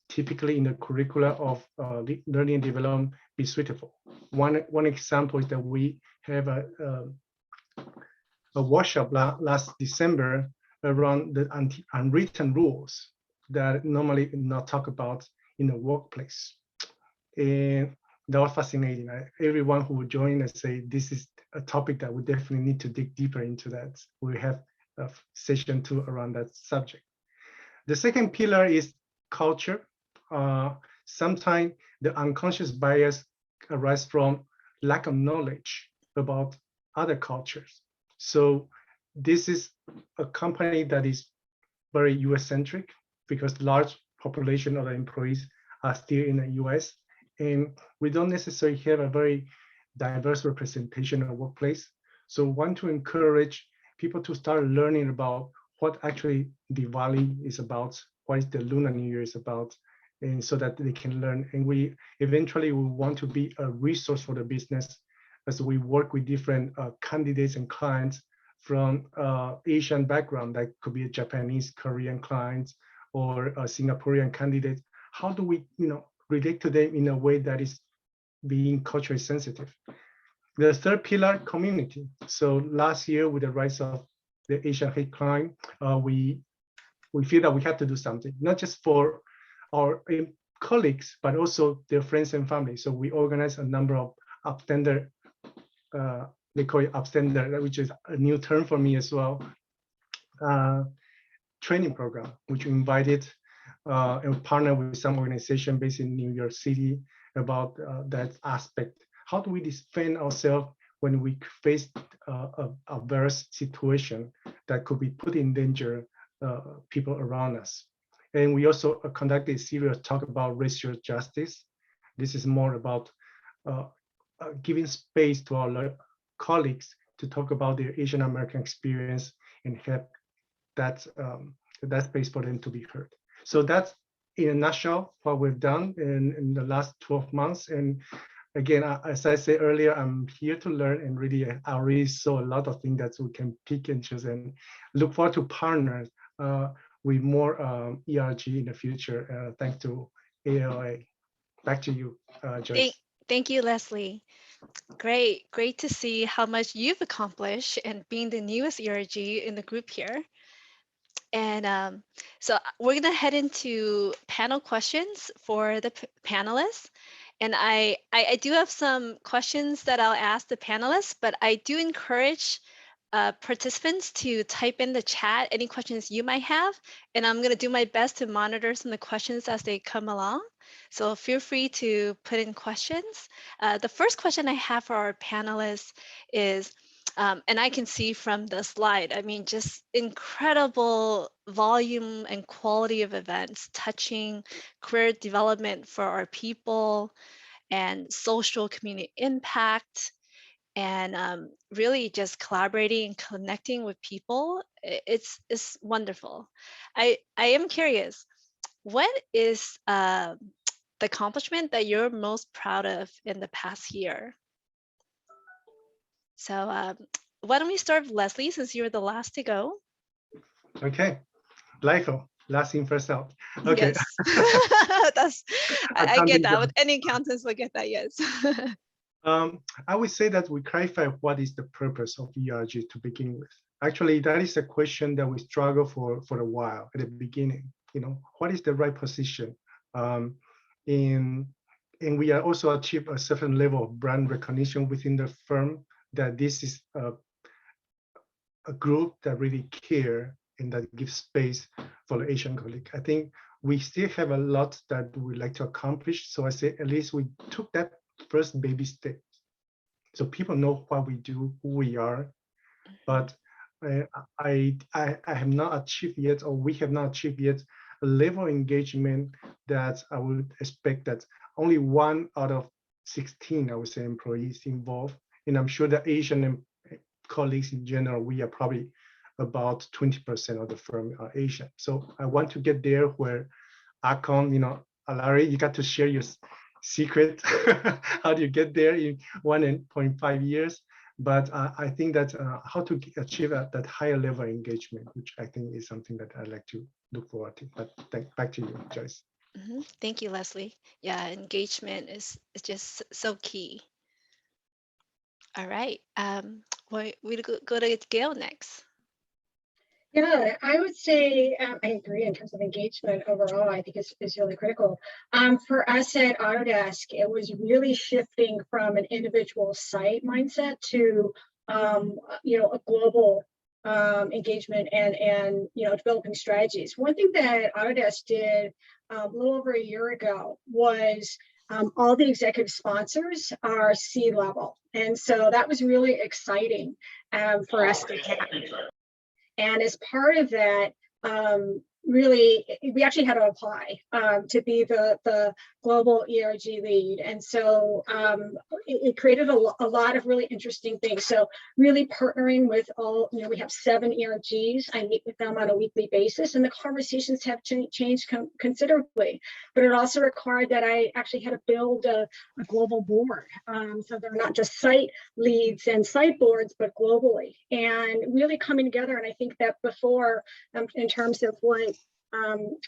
typically in the curricula of learning and development be suitable. One example is that we have a workshop last December around the unwritten rules that normally not talk about in the workplace. And that was fascinating. Everyone who would join us say, this is a topic that we definitely need to dig deeper into that. We have a session 2 around that subject. The second pillar is culture. Sometimes the unconscious bias arises from lack of knowledge about other cultures. So this is a company that is very US-centric because large population of the employees are still in the US, and we don't necessarily have a very diverse representation of the workplace. So we want to encourage people to start learning about what actually Diwali is about, what is the Lunar New Year is about, and so that they can learn. And we eventually will want to be a resource for the business as we work with different candidates and clients from Asian background, that could be a Japanese, Korean clients, or a Singaporean candidate. How do we, relate to them in a way that is being culturally sensitive? The third pillar, community. So last year, with the rise of the Asian hate crime, we feel that we have to do something, not just for our colleagues, but also their friends and family. So we organized a number of upstander, they call it upstander, which is a new term for me as well, training program, which we invited and partnered with some organization based in New York City about that aspect. How do we defend ourselves when we face a adverse situation that could be put in danger people around us? And we also conducted a serious talk about racial justice. This is more about giving space to our colleagues to talk about their Asian American experience and have that space for them to be heard. So that's in a nutshell what we've done in the last 12 months. And again, as I said earlier, I'm here to learn, and really I already saw a lot of things that we can pick and choose, and look forward to partners with more ERG in the future, thanks to ALA. Back to you, Joyce. Thank you, Leslie. Great to see how much you've accomplished and being the newest ERG in the group here. And so we're gonna head into panel questions for the panelists. And I do have some questions that I'll ask the panelists, but I do encourage participants to type in the chat any questions you might have, and I'm gonna do my best to monitor some of the questions as they come along. So feel free to put in questions. The first question I have for our panelists is, and I can see from the slide, I mean, just incredible volume and quality of events touching career development for our people and social community impact, and really just collaborating and connecting with people. It's wonderful. I am curious, what is the accomplishment that you're most proud of in the past year? So why don't we start with Leslie, since you're the last to go? Okay, LIFO, last in, first out. Okay. Yes. I get that. With any accountants will get that, yes. I would say that we clarify what is the purpose of ERG to begin with. Actually, that is a question that we struggle for a while at the beginning. What is the right position? And we are also achieve a certain level of brand recognition within the firm that this is a group that really care and that gives space for the Asian colleague. I think we still have a lot that we'd like to accomplish. So I say at least we took that first baby step. So people know what we do, who we are. But I have not achieved yet, or we have not achieved yet, a level of engagement that I would expect that only 1 out of 16, I would say, employees involved. And I'm sure that Asian colleagues in general, we are probably about 20% of the firm are Asian. So I want to get there where Akon, Alari, you got to share your secret. How do you get there in 1.5 years? But I think that how to achieve that higher level engagement, which I think is something that I'd like to look forward to. But back to you, Joyce. Thank you, Leslie. Yeah, engagement is just so key. All right. We'll go to Gail next. Yeah, I would say I agree in terms of engagement overall. I think it's really critical. For us at Autodesk, it was really shifting from an individual site mindset to a global engagement and developing strategies. One thing that Autodesk did a little over a year ago was all the executive sponsors are C-level, and so that was really exciting for us to have. And as part of that, really, we actually had to apply to be the global ERG lead. And so it created a lot of really interesting things. So really partnering with all, we have 7 ERGs. I meet with them on a weekly basis, and the conversations have changed considerably. But it also required that I actually had to build a global board. So they're not just site leads and site boards, but globally, and really coming together. And I think that before, in terms of what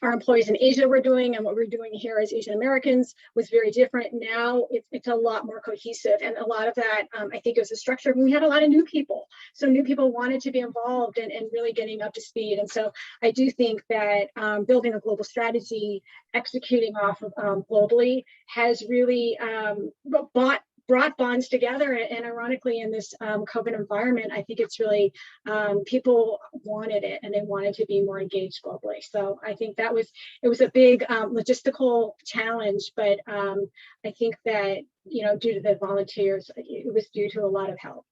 our employees in Asia were doing and what we're doing here as Asian Americans was very different. Now it's a lot more cohesive, and a lot of that I think is the structure. We had a lot of new people, so new people wanted to be involved and really getting up to speed. And so I do think that building a global strategy, executing off of globally, has really brought bonds together. And ironically, in this COVID environment, I think it's really, people wanted it and they wanted to be more engaged globally. So I think it was a big logistical challenge, but I think that, due to the volunteers, it was due to a lot of help.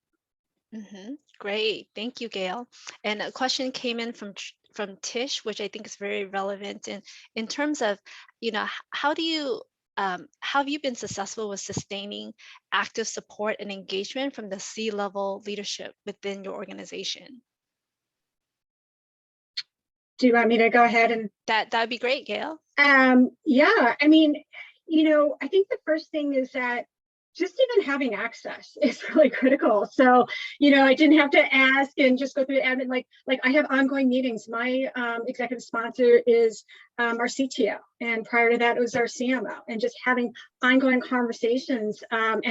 Great, thank you, Gail. And a question came in from Tish, which I think is very relevant in terms of, how have you been successful with sustaining active support and engagement from the C-level leadership within your organization? Do you want me to go ahead and? That'd be great, Gail. Yeah, I mean, I think the first thing is that just even having access is really critical. So, I didn't have to ask and just go through the admin. Like I have ongoing meetings. My executive sponsor is our CTO, and prior to that, it was our CMO. And just having ongoing conversations, and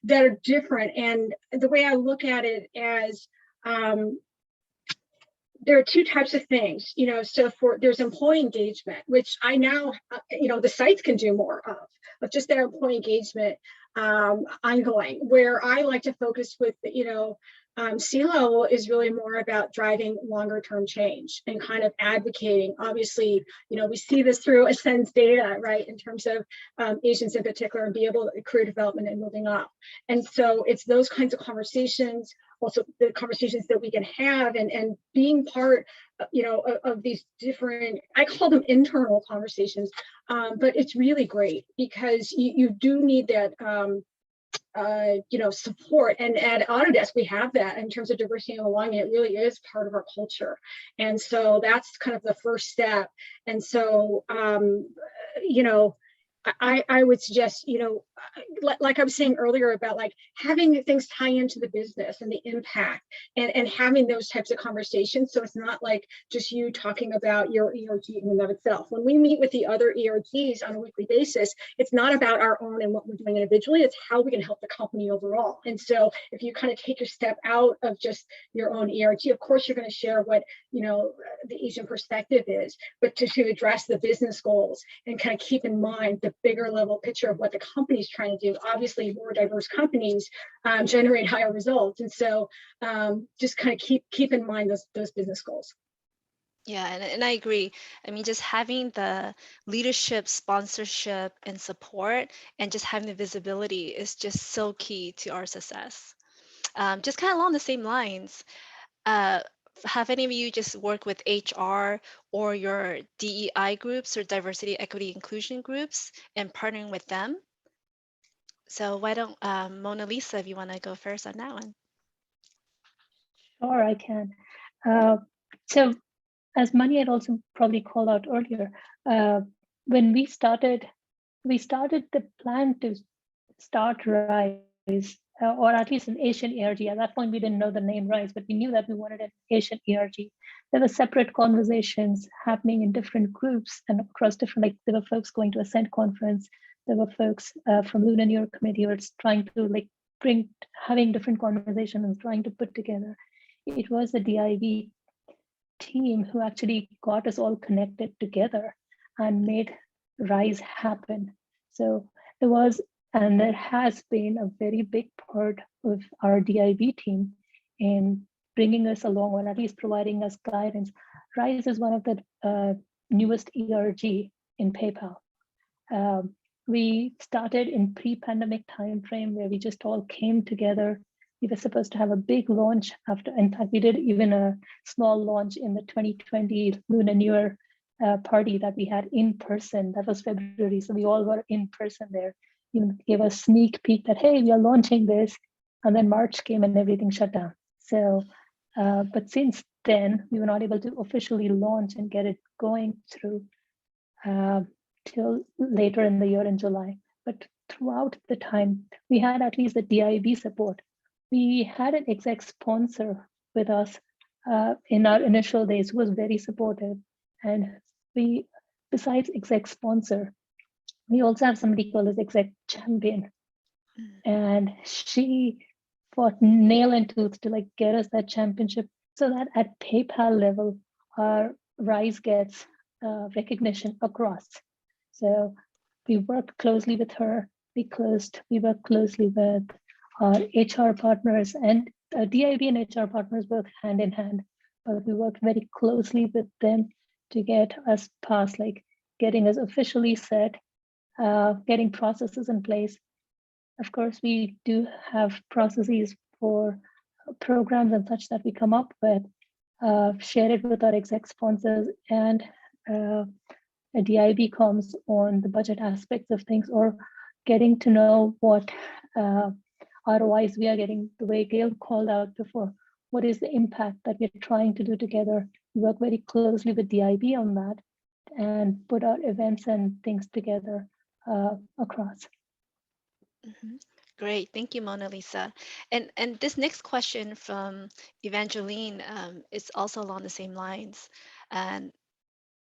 that are different. And the way I look at it as there are 2 types of things, so there's employee engagement, which I now, the sites can do more of just their employee engagement ongoing, where I like to focus with, C-level is really more about driving longer term change and kind of advocating. Obviously, we see this through Ascend's data, right, in terms of Asians in particular, and be able to career development and moving up. And so it's those kinds of conversations, also the conversations that we can have, and being part, of these different, I call them internal conversations, but it's really great because you do need that support. And at Autodesk, we have that in terms of diversity and belonging. It really is part of our culture. And so that's kind of the first step. And so, I would suggest, like I was saying earlier about like having things tie into the business and the impact, and having those types of conversations. So it's not like just you talking about your ERG in and of itself. When we meet with the other ERGs on a weekly basis, it's not about our own and what we're doing individually, it's how we can help the company overall. And so if you kind of take a step out of just your own ERG, of course, you're going to share what, the Asian perspective is, but to address the business goals and kind of keep in mind the bigger level picture of what the company's trying to do. Obviously, more diverse companies generate higher results, and so just kind of keep in mind those business goals. Yeah, and I agree. I mean, just having the leadership, sponsorship, and support, and just having the visibility is just so key to our success. Just kind of along the same lines, have any of you just worked with HR or your DEI groups or diversity, equity, inclusion groups and partnering with them? So why don't Mona Lisa, if you want to go first on that one? Sure, I can. So as Mani had also probably called out earlier, when we started the plan to start RISE or at least an Asian ERG. At that point, we didn't know the name RISE, but we knew that we wanted an Asian ERG. There were separate conversations happening in different groups and across different, like there were folks going to Ascent conference, there were folks from Lunar New Year committee who were trying to like having different conversations and trying to put together. It was the DIV team who actually got us all connected together and made RISE happen. So it was, and there has been a very big part of our DIV team in bringing us along, or at least providing us guidance. RISE is one of the newest ERG in PayPal. We started in pre-pandemic timeframe where we just all came together. We were supposed to have a big launch after, in fact, we did even a small launch in the 2020 Lunar New Year party that we had in person. That was February, so we all were in person there. You gave a sneak peek that, hey, we are launching this, and then March came and everything shut down. So, but since then, we were not able to officially launch and get it going through till later in the year in July. But throughout the time, we had at least the DIV support. We had an exec sponsor with us in our initial days who was very supportive. And we, besides exec sponsor, we also have somebody called as exec champion. And she fought nail and tooth to like get us that championship so that at PayPal level, our RISE gets recognition across. So we worked closely with her. We worked closely with our HR partners, and DIV and HR partners work hand in hand, but we worked very closely with them to get us past, like getting us officially set, getting processes in place. Of course, we do have processes for programs and such that we come up with, share it with our exec sponsors, and a DIV comes on the budget aspects of things, or getting to know what ROIs we are getting, the way Gail called out before. What is the impact that we're trying to do together? We work very closely with DIV on that and put our events and things together across. Great, thank you, Mona Lisa. And this next question from Evangeline is also along the same lines. And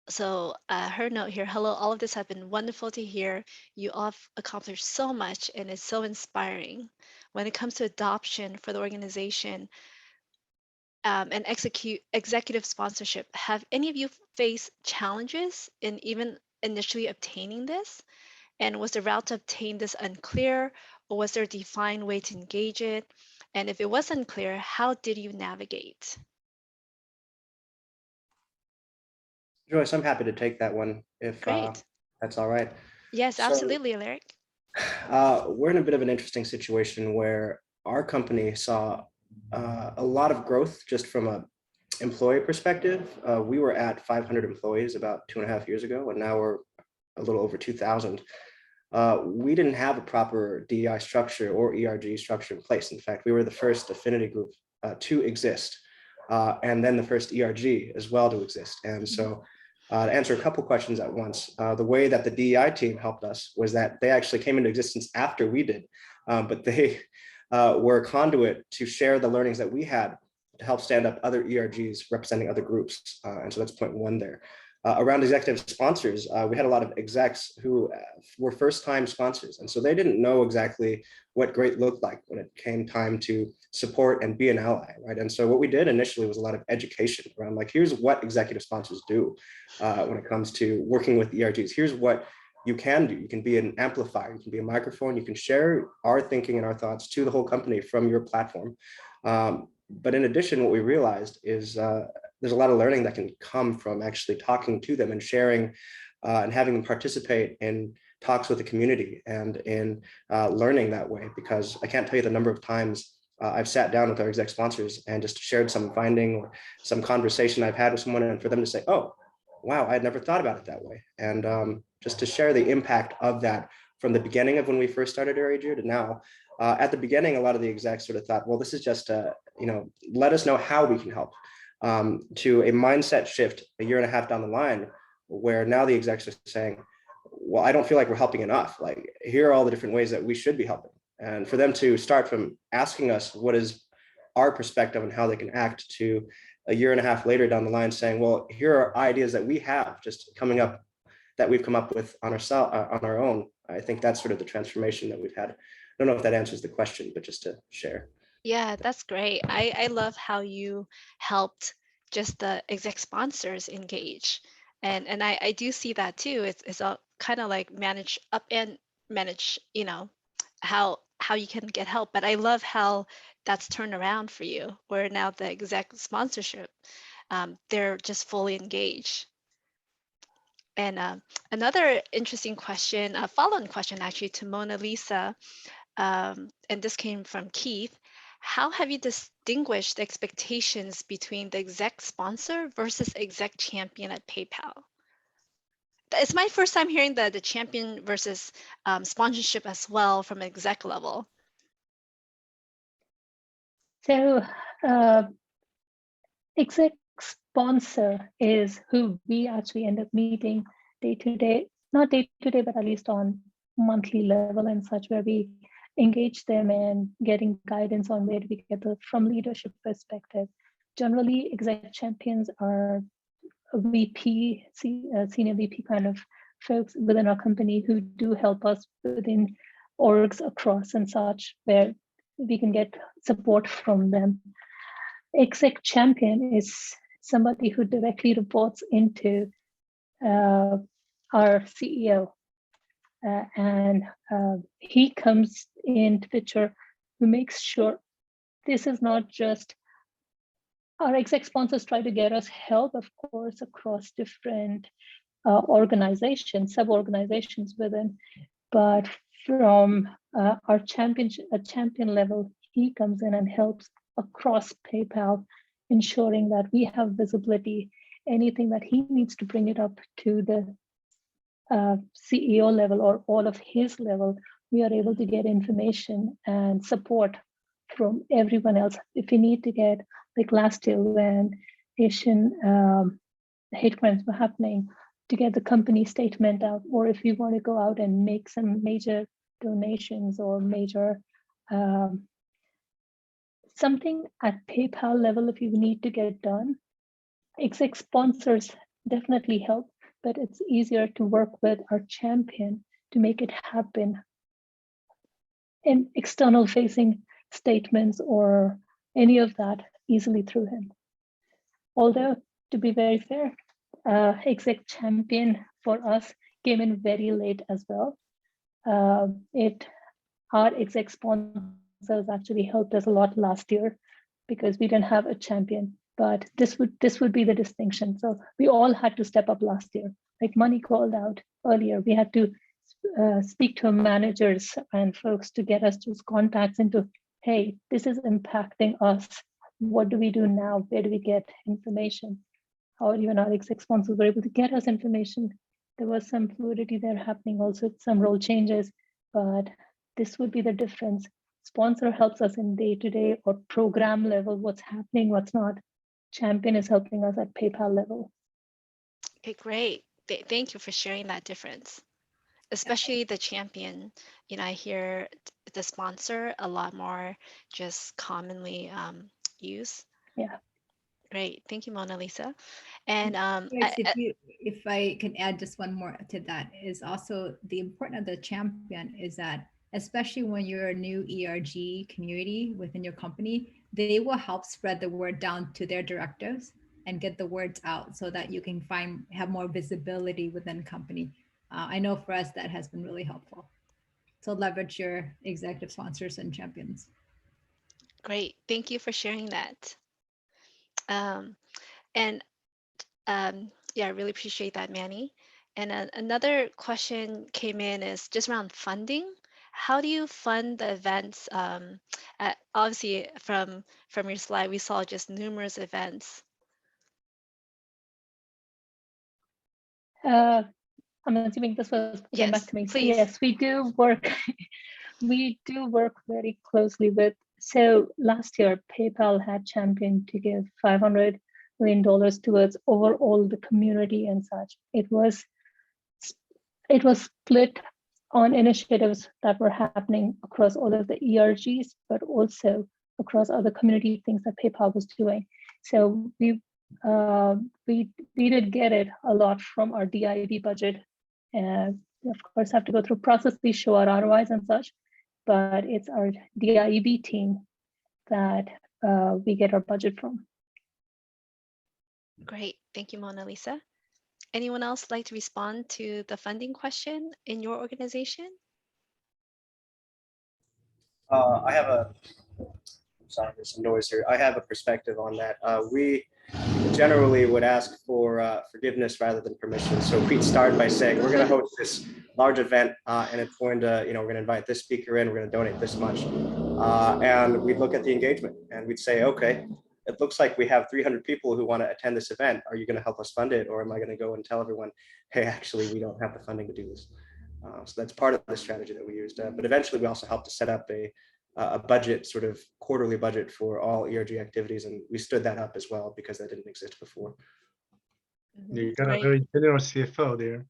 so her note here, hello, all of this have been wonderful to hear. You all have accomplished so much and it's so inspiring. When it comes to adoption for the organization and executive sponsorship, have any of you faced challenges in even initially obtaining this? And was the route to obtain this unclear, or was there a defined way to engage it? And if it was unclear, how did you navigate? Joyce, I'm happy to take that one if that's all right. Yes, absolutely, Alaric. We're in a bit of an interesting situation where our company saw a lot of growth just from an employee perspective. We were at 500 employees about 2.5 years ago, and now we're a little over 2,000. We didn't have a proper DEI structure or ERG structure in place. In fact, we were the first affinity group to exist, and then the first ERG as well to exist. And so to answer a couple questions at once, the way that the DEI team helped us was that they actually came into existence after we did, but they were a conduit to share the learnings that we had to help stand up other ERGs representing other groups. And so that's point one there. Around executive sponsors, we had a lot of execs who were first-time sponsors. And so they didn't know exactly what great looked like when it came time to support and be an ally, right? And so what we did initially was a lot of education around like, here's what executive sponsors do when it comes to working with ERGs. Here's what you can do. You can be an amplifier, you can be a microphone, you can share our thinking and our thoughts to the whole company from your platform. But in addition, what we realized is there's a lot of learning that can come from actually talking to them and sharing and having them participate in talks with the community and in learning that way, because I can't tell you the number of times I've sat down with our exec sponsors and just shared some finding or some conversation I've had with someone, and for them to say, oh, wow, I had never thought about it that way. And just to share the impact of that from the beginning of when we first started ERG to now. At the beginning, a lot of the execs sort of thought, well, this is just, let us know how we can help. To a mindset shift 1.5 years down the line, where now the execs are saying, well, I don't feel like we're helping enough. Like, here are all the different ways that we should be helping. And for them to start from asking us what is our perspective on how they can act to a year and a half later down the line saying, well, here are ideas that we have just coming up that we've come up with on our own. I think that's sort of the transformation that we've had. I don't know if that answers the question, but just to share. Yeah, that's great. I love how you helped just the exec sponsors engage. And I do see that too. It's all kind of like manage up and manage, how you can get help. But I love how that's turned around for you, where now the exec sponsorship, they're just fully engaged. And another interesting question, a follow-on question actually to Mona Lisa, and this came from Keith. How have you distinguished the expectations between the exec sponsor versus exec champion at PayPal? It's my first time hearing the champion versus sponsorship as well from exec level. So exec sponsor is who we actually end up meeting day to day, not day to day, but at least on monthly level and such, where we engage them and getting guidance on where do we get from leadership perspective. Generally, exec champions are VP, senior VP kind of folks within our company who do help us within orgs across and such, where we can get support from them. Exec champion is somebody who directly reports into our CEO. And he comes into picture who makes sure this is not just our exec sponsors try to get us help, of course, across different organizations, sub-organizations within, but from our champion level, he comes in and helps across PayPal, ensuring that we have visibility, anything that he needs to bring it up to the CEO level or all of his level, we are able to get information and support from everyone else. If we need to get, like last year when Asian hate crimes were happening, to get the company statement out, or if we want to go out and make some major donations or major something at PayPal level, if you need to get done, exec sponsors definitely help, but it's easier to work with our champion to make it happen in external facing statements or any of that easily through him. Although, to be very fair, exec champion for us came in very late as well. Our exec sponsors actually helped us a lot last year because we didn't have a champion. But this would be the distinction. So we all had to step up last year. Like Money called out earlier, we had to speak to managers and folks to get us those contacts into, hey, this is impacting us. What do we do now? Where do we get information? How even our exec sponsors were able to get us information. There was some fluidity there happening, also some role changes, but this would be the difference. Sponsor helps us in day-to-day or program level, what's happening, what's not. Champion is helping us at PayPal level. Okay, great. Thank you for sharing that difference, especially the champion. I hear the sponsor a lot more just commonly used. Yeah. Great. Thank you, Mona Lisa. And Yes, if I can add just one more to that, is also the importance of the champion is that, especially when you're a new ERG community within your company, they will help spread the word down to their directives and get the words out so that you can have more visibility within the company. I know for us that has been really helpful. So leverage your executive sponsors and champions. Great. Thank you for sharing that. Yeah, I really appreciate that, Manny. And another question came in is just around funding. How do you fund the events? Obviously, from your slide, we saw just numerous events. I'm assuming this was again back to me. So yes, we do work. We do work very closely with. So last year, PayPal had championed to give $500 million towards overall the community and such. It was split on initiatives that were happening across all of the ERGs, but also across other community things that PayPal was doing. So we did get it a lot from our DIB budget, and of course have to go through processes, show our ROIs and such, but it's our DIB team that we get our budget from. Great, thank you, Mona Lisa. Anyone else like to respond to the funding question in your organization? I have a, sorry, there's some noise here. I have a perspective on that. We generally would ask for forgiveness rather than permission. So we'd start by saying, we're going to host this large event and it's going to, we're going to invite this speaker in, we're going to donate this much. And we'd look at the engagement and we'd say, okay, it looks like we have 300 people who want to attend this event. Are you going to help us fund it? Or am I going to go and tell everyone, hey, actually, we don't have the funding to do this? So that's part of the strategy that we used. But eventually, we also helped to set up a budget, sort of quarterly budget for all ERG activities. And we stood that up as well because that didn't exist before. You got a very generous CFO there.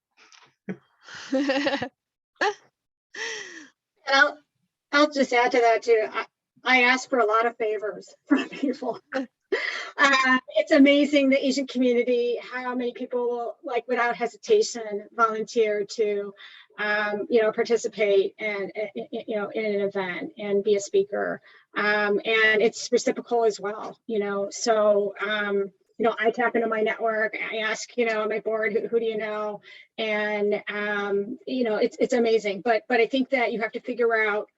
And I'll just add to that too. I ask for a lot of favors from people. It's amazing the Asian community, how many people will, like, without hesitation volunteer to participate and in an event and be a speaker, and it's reciprocal as well. So I tap into my network, I ask my board, who do you know, and it's amazing. But I think that you have to figure out,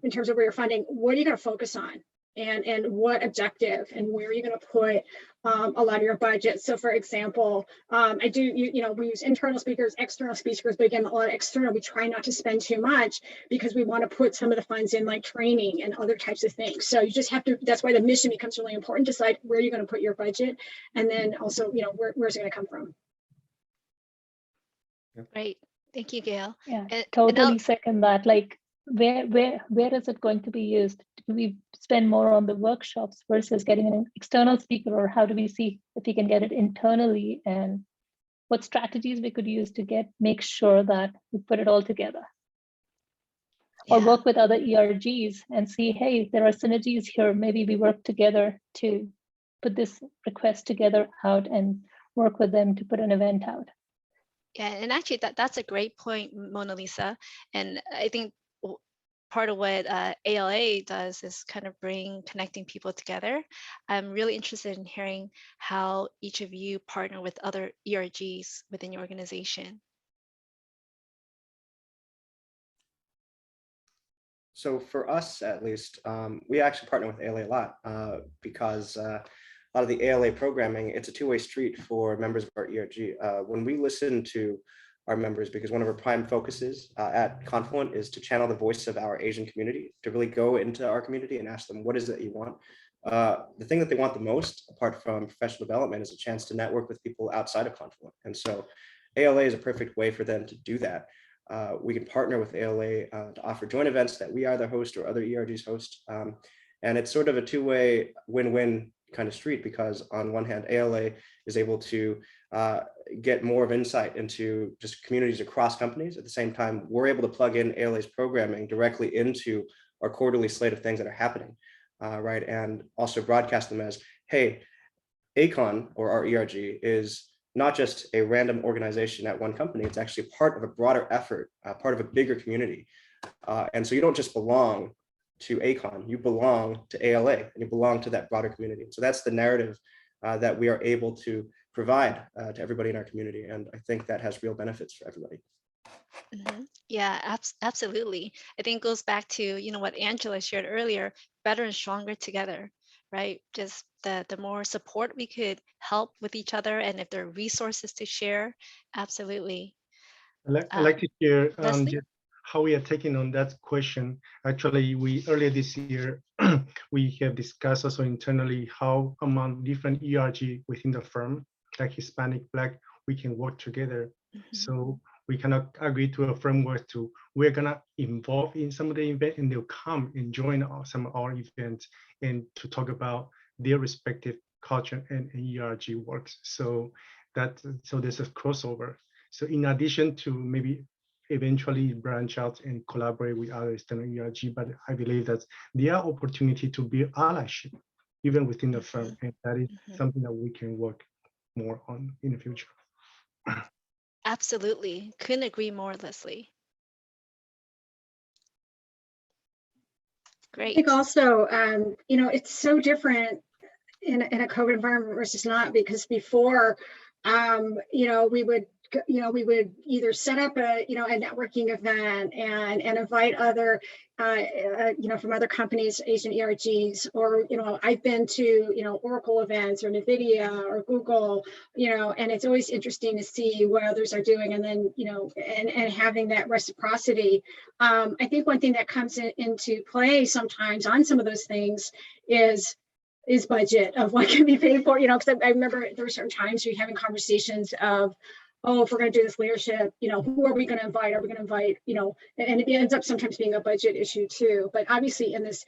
in terms of where you're funding, what are you going to focus on, and what objective, and where are you going to put a lot of your budget. So for example, I do, we use internal speakers, external speakers, but again, a lot of external, we try not to spend too much because we want to put some of the funds in like training and other types of things. So you just have to, that's why the mission becomes really important. Decide where you're going to put your budget, and then also, where's it going to come from. Great, thank you, Gail. Yeah, and totally second that. Like, where is it going to be used? Do we spend more on the workshops versus getting an external speaker, or how do we see if we can get it internally, and what strategies we could use to make sure that we put it all together? Or work with other ERGs and see, hey, there are synergies here. Maybe we work together to put this request together out and work with them to put an event out. Yeah, and actually that's a great point, Mona Lisa. And I think part of what ALA does is kind of connecting people together. I'm really interested in hearing how each of you partner with other ERGs within your organization. So for us, at least, we actually partner with ALA a lot because a lot of the ALA programming, it's a two-way street for members of our ERG. When we listen to our members, because one of our prime focuses at Confluent is to channel the voice of our Asian community, to really go into our community and ask them, what is it you want? The thing that they want the most, apart from professional development, is a chance to network with people outside of Confluent. And so ALA is a perfect way for them to do that. We can partner with ALA to offer joint events that we either host or other ERGs host. And it's sort of a two-way win-win kind of street, because on one hand, ALA is able to get more of insight into just communities across companies. At the same time, we're able to plug in ALA's programming directly into our quarterly slate of things that are happening, right? And also broadcast them as, hey, ACON, or our ERG, is not just a random organization at one company. It's actually part of a broader effort, part of a bigger community. And so you don't just belong to ACON, you belong to ALA, and you belong to that broader community. So that's the narrative that we are able to provide to everybody in our community. And I think that has real benefits for everybody. Mm-hmm. Yeah, absolutely. I think it goes back to, what Angela shared earlier, better and stronger together, right? Just the more support we could help with each other, and if there are resources to share, absolutely. I'd like to share Leslie? how we are taking on that question. Actually, earlier this year, we have discussed also internally how among different ERG within the firm, like Hispanic, Black, we can work together. Mm-hmm. So we cannot agree to a framework we're gonna involve in some of the event, and they'll come and join some of our events and to talk about their respective culture and ERG works. So there's a crossover. So in addition to maybe eventually branch out and collaborate with other external ERG, but I believe that there are opportunity to build allyship even within the firm, and that is something that we can work more on in the future. Absolutely. Couldn't agree more, Leslie. I think Great. also, it's so different in a COVID environment versus not, because before, we would either set up a networking event and invite other, from other companies, Asian ERGs, or, I've been to, Oracle events or NVIDIA or Google, and it's always interesting to see what others are doing, and then, and having that reciprocity. I think one thing that comes into play sometimes on some of those things is budget of what can be paid for, because I remember there were certain times you're having conversations of, oh, if we're going to do this leadership, who are we going to invite? Are we going to invite, and it ends up sometimes being a budget issue too. But obviously in this,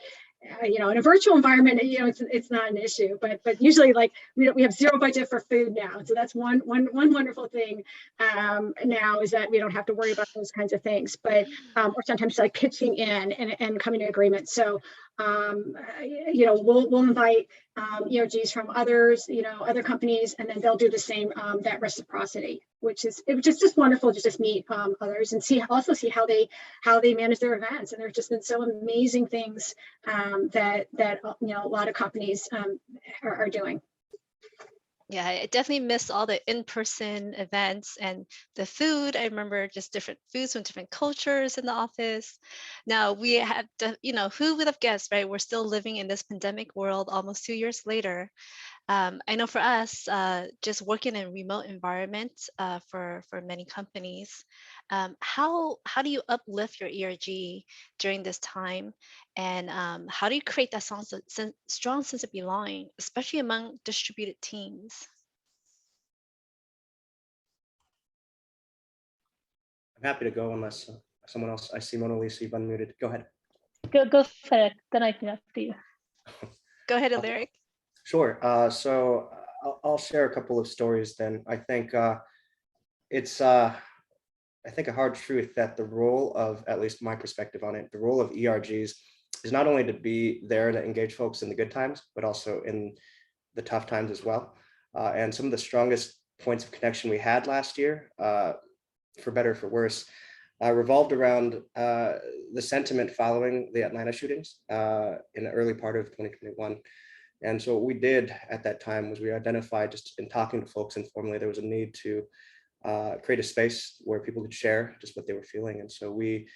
in a virtual environment, it's not an issue, but usually like we have zero budget for food now. So that's one wonderful thing now, is that we don't have to worry about those kinds of things, but or sometimes like pitching in and coming to agreement. So we'll invite ERGs from others, other companies, and then they'll do the same, that reciprocity, which is just wonderful to just meet others and see how they manage their events. And there's just been so amazing things that a lot of companies are doing. Yeah, I definitely miss all the in-person events and the food. I remember just different foods from different cultures in the office. Now we have to, who would have guessed, right? We're still living in this pandemic world almost 2 years later. I know for us, just working in a remote environment for many companies, how do you uplift your ERG during this time? And how do you create that strong sense of belonging, especially among distributed teams? I'm happy to go unless someone else. I see Mona Lisa, you've unmuted. Go ahead. Go for it. Then I can after you. Go ahead, Alaric. Sure. So I'll share a couple of stories then. I think it's I think a hard truth that the role of, at least my perspective on it, the role of ERGs is not only to be there to engage folks in the good times, but also in the tough times as well. And some of the strongest points of connection we had last year, for better or for worse, revolved around the sentiment following the Atlanta shootings in the early part of 2021. And so what we did at that time was we identified, just in talking to folks informally, there was a need to create a space where people could share just what they were feeling. And so we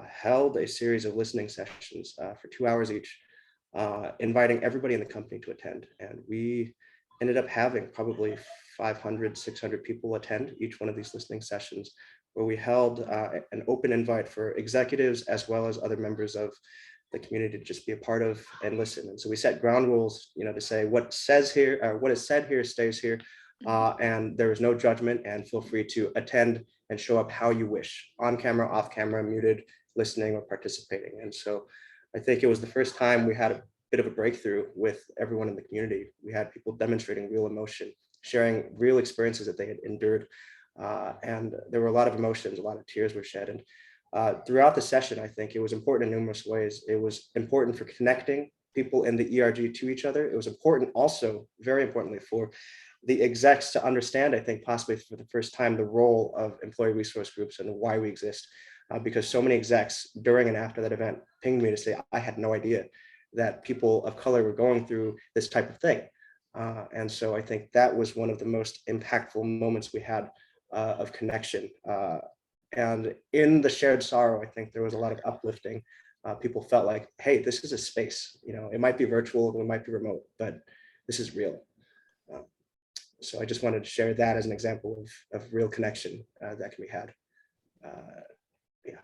held a series of listening sessions for 2 hours each, inviting everybody in the company to attend. And we ended up having probably 500, 600 people attend each one of these listening sessions, where we held an open invite for executives as well as other members of the community to just be a part of and listen. And so we set ground rules, to say what says here, or what is said here stays here. And there is no judgment, and feel free to attend and show up how you wish, on camera, off camera, muted, listening or participating. And so I think it was the first time we had a bit of a breakthrough with everyone in the community. We had people demonstrating real emotion, sharing real experiences that they had endured. And there were a lot of emotions, a lot of tears were shed. And throughout the session, I think it was important in numerous ways. It was important for connecting people in the ERG to each other. It was important also, very importantly, for the execs to understand, I think possibly for the first time, the role of employee resource groups and why we exist. Because so many execs during and after that event pinged me to say, I had no idea that people of color were going through this type of thing. And so I think that was one of the most impactful moments we had of connection. And in the shared sorrow, I think there was a lot of uplifting. People felt like, hey, this is a space, it might be virtual, it might be remote, but this is real. So I just wanted to share that as an example of real connection that can be had. Yeah.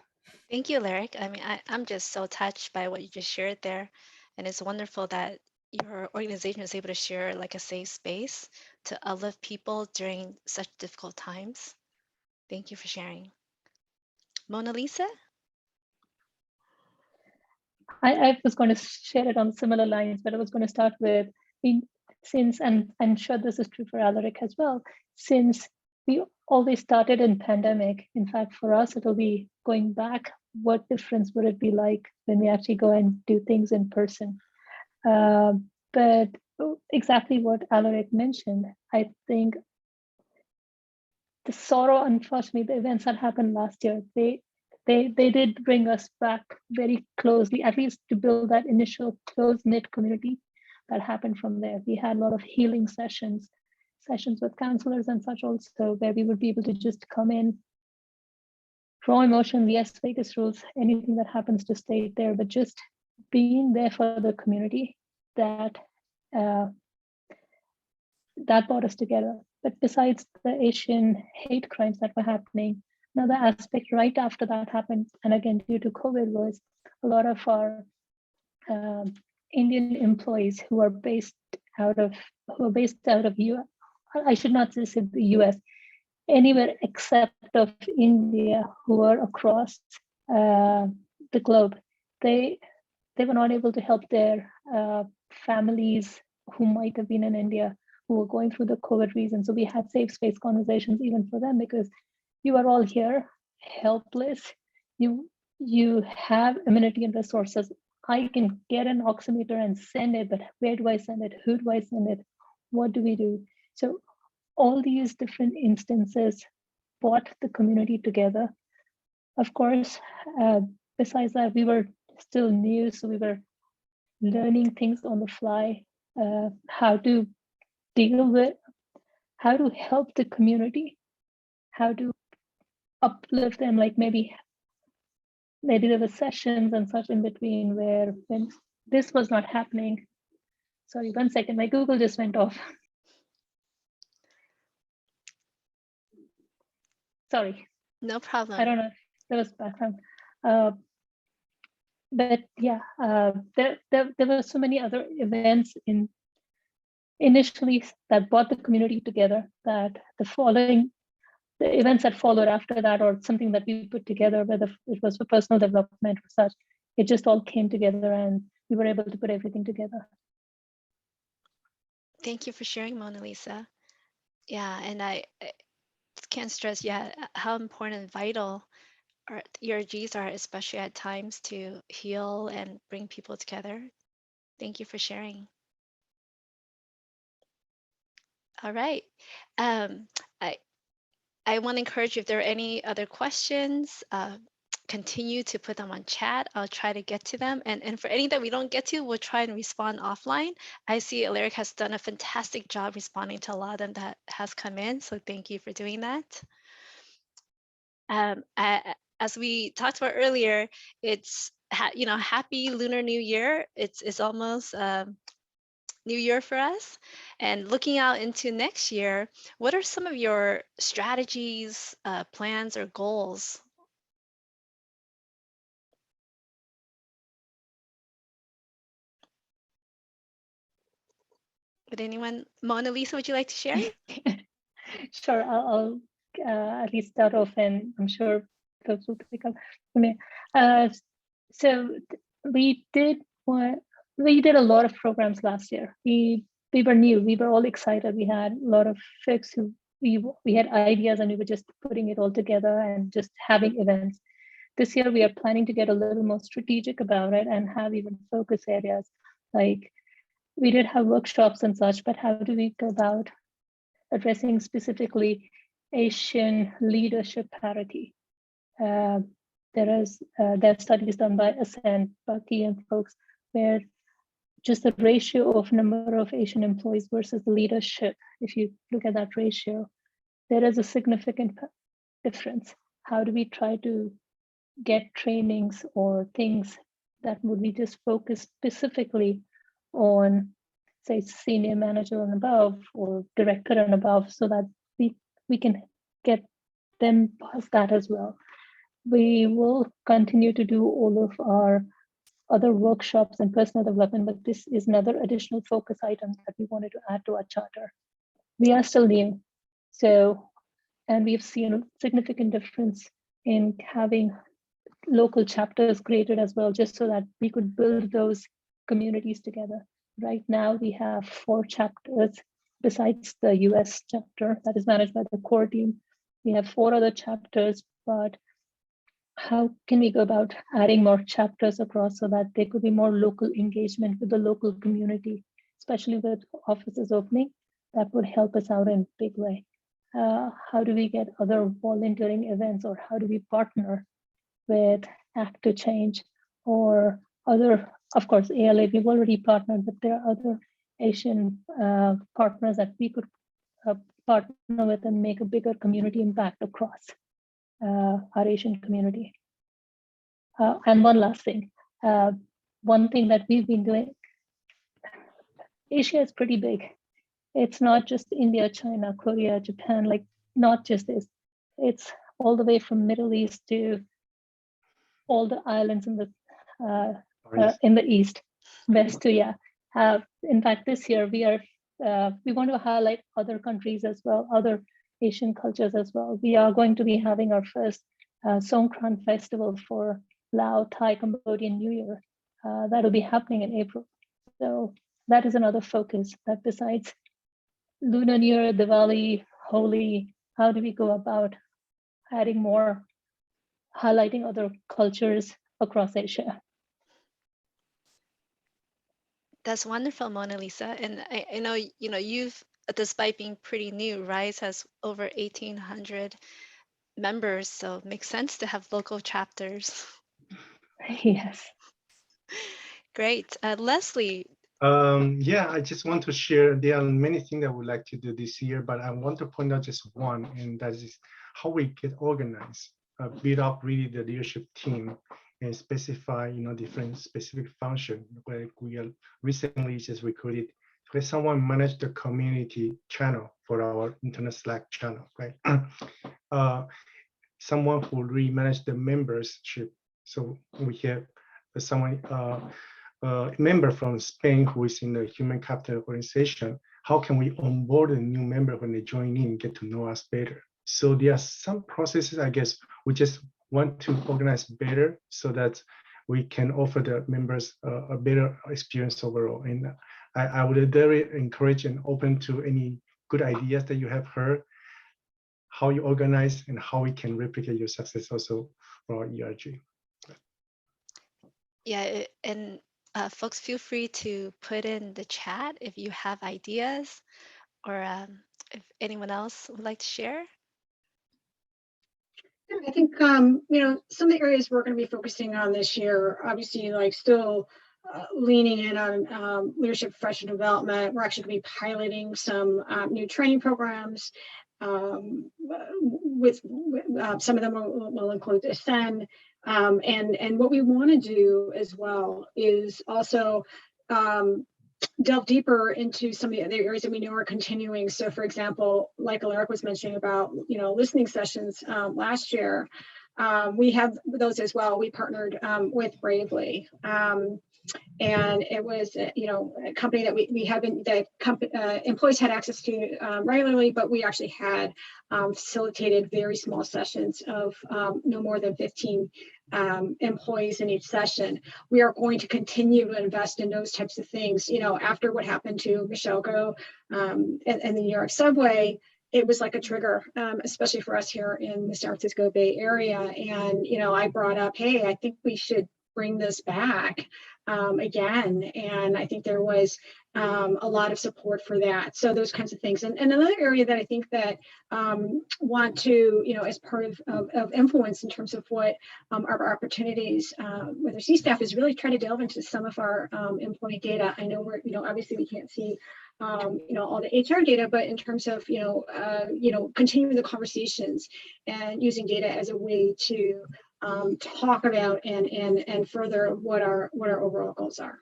Thank you, Alaric. I mean, I'm just so touched by what you just shared there. And it's wonderful that your organization is able to share like a safe space to uplift people during such difficult times. Thank you for sharing. Mona Lisa? I was going to share it on similar lines, but I was going to start with, since, and I'm sure this is true for Alaric as well, since we always started in pandemic. In fact, for us, it'll be going back. What difference would it be like when we actually go and do things in person? But exactly what Alaric mentioned, I think the sorrow, unfortunately, the events that happened last year, they did bring us back very closely, at least to build that initial close-knit community that happened from there. We had a lot of healing sessions with counselors and such also, where we would be able to just come in, raw emotion, yes, Vegas rules, anything that happens to stay there, but just being there for the community that brought us together. But besides the Asian hate crimes that were happening, another aspect right after that happened, and again due to COVID, was a lot of our Indian employees who are based out of US. I should not say the US, anywhere except of India, who are across the globe. They were not able to help their families who might have been in India, who were going through the COVID reason. So we had safe space conversations even for them, because you are all here helpless. You have immunity and resources. I can get an oximeter and send it, but where do I send it? Who do I send it? What do we do? So all these different instances brought the community together. Of course, besides that, we were still new, so we were learning things on the fly, how to deal with, how to help the community, how to uplift them. Like maybe there were sessions and such in between where when this was not happening. Sorry, 1 second, my Google just went off. Sorry. No problem. I don't know if there was background. But yeah, there were so many other events initially that brought the community together, that the events that followed after that, or something that we put together, whether it was for personal development or such, it just all came together and we were able to put everything together. Thank you for sharing, Mona Lisa. Yeah, and I can't stress how important and vital our ERGs are, especially at times to heal and bring people together. Thank you for sharing. All right. I want to encourage you, if there are any other questions, continue to put them on chat. I'll try to get to them. And for any that we don't get to, we'll try and respond offline. I see Alaric has done a fantastic job responding to a lot of them that has come in. So thank you for doing that. As we talked about earlier, it's happy Lunar New Year. It's almost New Year for us. And looking out into next year, what are some of your strategies, plans, or goals? Would anyone, Mona Lisa, would you like to share? Sure, I'll at least start off, and I'm sure folks will pick up from me. So we did a lot of programs last year. We were new. We were all excited. We had a lot of folks who we had ideas, and we were just putting it all together and just having events. This year, we are planning to get a little more strategic about it and have even focus areas. Like we did have workshops and such, but how do we go about addressing specifically Asian leadership parity? There are studies done by Ascend, Bucky, and folks where just the ratio of number of Asian employees versus the leadership, if you look at that ratio, there is a significant difference. How do we try to get trainings or things that would be just focused specifically on, say, senior manager and above or director and above, so that we can get them past that as well. We will continue to do all of our other workshops and personal development, but this is another additional focus item that we wanted to add to our charter. We are still new, and we've seen a significant difference in having local chapters created as well, just so that we could build those communities together. Right now, we have 4 chapters besides the US chapter that is managed by the core team, we have 4 other chapters, but how can we go about adding more chapters across so that there could be more local engagement with the local community, especially with offices opening? That would help us out in a big way. How do we get other volunteering events, or how do we partner with Act to Change or other, of course, ALA, we've already partnered, but there are other Asian partners that we could partner with and make a bigger community impact across our Asian community. And one last thing, one thing that we've been doing, Asia is pretty big. It's not just India, China, Korea, Japan, like not just this. It's all the way from Middle East to all the islands in the East, West to, yeah. In fact, this year we want to highlight other countries as well, other Asian cultures as well. We are going to be having our first Songkran festival for Lao, Thai, Cambodian New Year. That'll be happening in April. So that is another focus, that besides Lunar New Year, Diwali, Holi, how do we go about adding more, highlighting other cultures across Asia? That's wonderful, Mona Lisa. And I know, you've, despite being pretty new, RISE has over 1,800 members, so it makes sense to have local chapters. Yes. Great. Leslie. Yeah, I just want to share, there are many things I would like to do this year, but I want to point out just one, and that is how we get organized, build up really the leadership team, and specify, different specific function. Where we are recently just recruited to have someone manage the community channel for our internet Slack channel, right? Someone who really manage the membership. So we have someone, a member from Spain who is in the human capital organization. How can we onboard a new member when they join in, get to know us better? So there are some processes, I guess, we just want to organize better so that we can offer the members a better experience overall. And I would very encourage and open to any good ideas that you have heard, how you organize and how we can replicate your success also for our ERG. Yeah, and folks, feel free to put in the chat if you have ideas, or if anyone else would like to share. I think, some of the areas we're going to be focusing on this year, obviously, like still leaning in on leadership professional development. We're actually going to be piloting some new training programs. With some of them will include Ascend. And what we want to do as well is also delve deeper into some of the other areas that we know are continuing. So for example, like Alaric was mentioning about, listening sessions last year, we have those as well. We partnered with Bravely. And it was, a company that we haven't, that employees had access to regularly, but we actually had facilitated very small sessions of no more than 15 employees in each session. We are going to continue to invest in those types of things. After what happened to Michelle Go and the New York subway, it was like a trigger, especially for us here in the San Francisco Bay Area. And, I brought up, hey, I think we should bring this back again. And I think there was a lot of support for that. So those kinds of things. And another area that I think that want to, as part of influence in terms of what our opportunities with our C staff is really try to delve into some of our employee data. I know we're, obviously we can't see all the HR data, but in terms of, continuing the conversations and using data as a way to talk about and further what our overall goals are.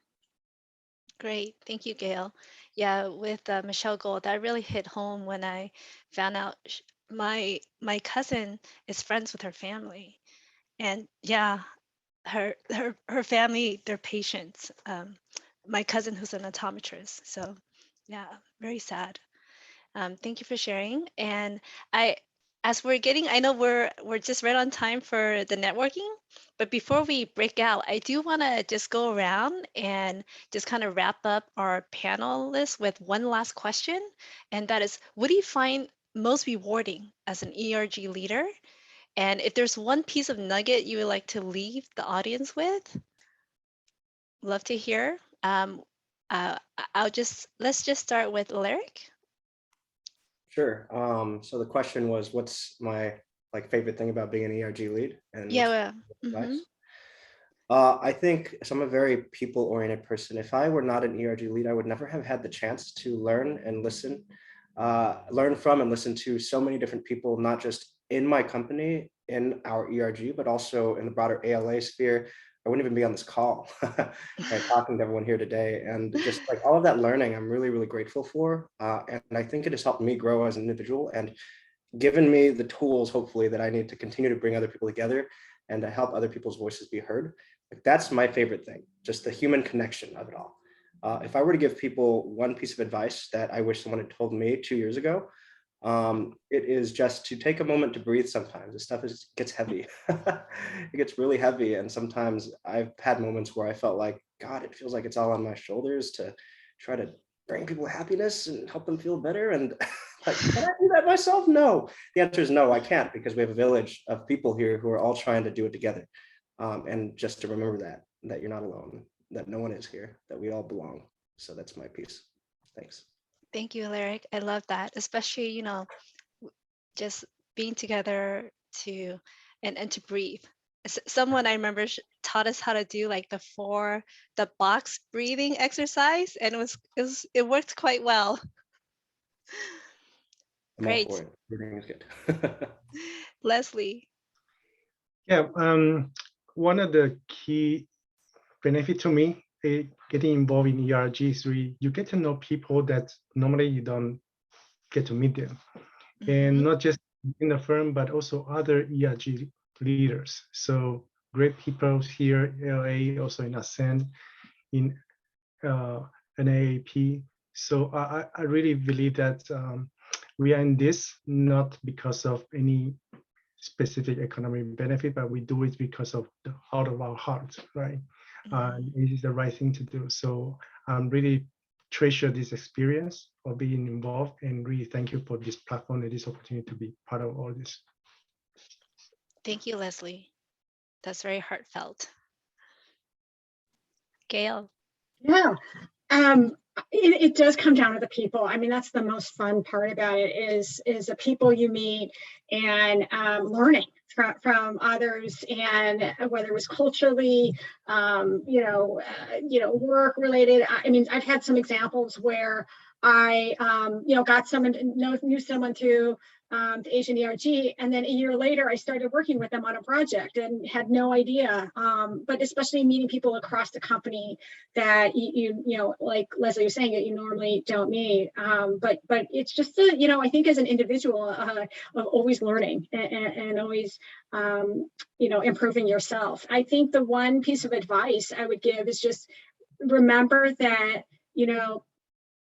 Great, thank you, Gail. Yeah, with Michelle Gold, that really hit home when I found out my cousin is friends with her family, and yeah, her family, they're patients. My cousin who's an optometrist, so yeah, very sad. Thank you for sharing. And as we're getting, I know we're just right on time for the networking, But before we break out, I do want to just go around and just kind of wrap up our panelists with one last question. And that is, what do you find most rewarding as an ERG leader? And if there's one piece of nugget you would like to leave the audience with, love to hear. Let's just start with Alaric. Sure. So the question was, what's my favorite thing about being an ERG lead? And Yeah. advice? I think I'm a very people-oriented person. If I were not an ERG lead, I would never have had the chance to learn and listen, learn from and listen to so many different people, not just in my company, in our ERG, but also in the broader ALA sphere. I wouldn't even be on this call, right, talking to everyone here today. And just like all of that learning, I'm really, really grateful for. And I think it has helped me grow as an individual and given me the tools, hopefully, that I need to continue to bring other people together and to help other people's voices be heard. Like, that's my favorite thing, just the human connection of it all. If I were to give people one piece of advice that I wish someone had told me 2 years ago, it is just to take a moment to breathe sometimes. This stuff gets heavy. It gets really heavy. And sometimes I've had moments where I felt like, God, it feels like it's all on my shoulders to try to bring people happiness and help them feel better. And like, can I do that myself? No. The answer is no, I can't, because we have a village of people here who are all trying to do it together. And just to remember that you're not alone, that no one is here, that we all belong. So that's my piece. Thanks. Thank you, Alaric. I love that, especially, just being together and to breathe. Someone I remember taught us how to do like the box breathing exercise, and it worked quite well. Great. Breathing is good. Leslie. Yeah, one of the key benefit to me getting involved in ERG is you get to know people that normally you don't get to meet them, and not just in the firm, but also other ERG leaders. So great people here, LA, also in Ascend, in NAAP. So I really believe that we are in this not because of any specific economic benefit, but we do it because of out of our heart, right? It is the right thing to do. So I'm really treasure this experience of being involved, and really thank you for this platform and this opportunity to be part of all this. Thank you, Leslie. That's very heartfelt. Gail. Yeah. It does come down to the people. I mean, that's the most fun part about it is the people you meet and learning from others, and whether it was culturally, work related. I mean, I've had some examples where I, got someone, knew someone through the Asian ERG, and then a year later I started working with them on a project and had no idea. But especially meeting people across the company that like Leslie was saying, that you normally don't meet. But it's just I think as an individual of always learning and always improving yourself. I think the one piece of advice I would give is just remember that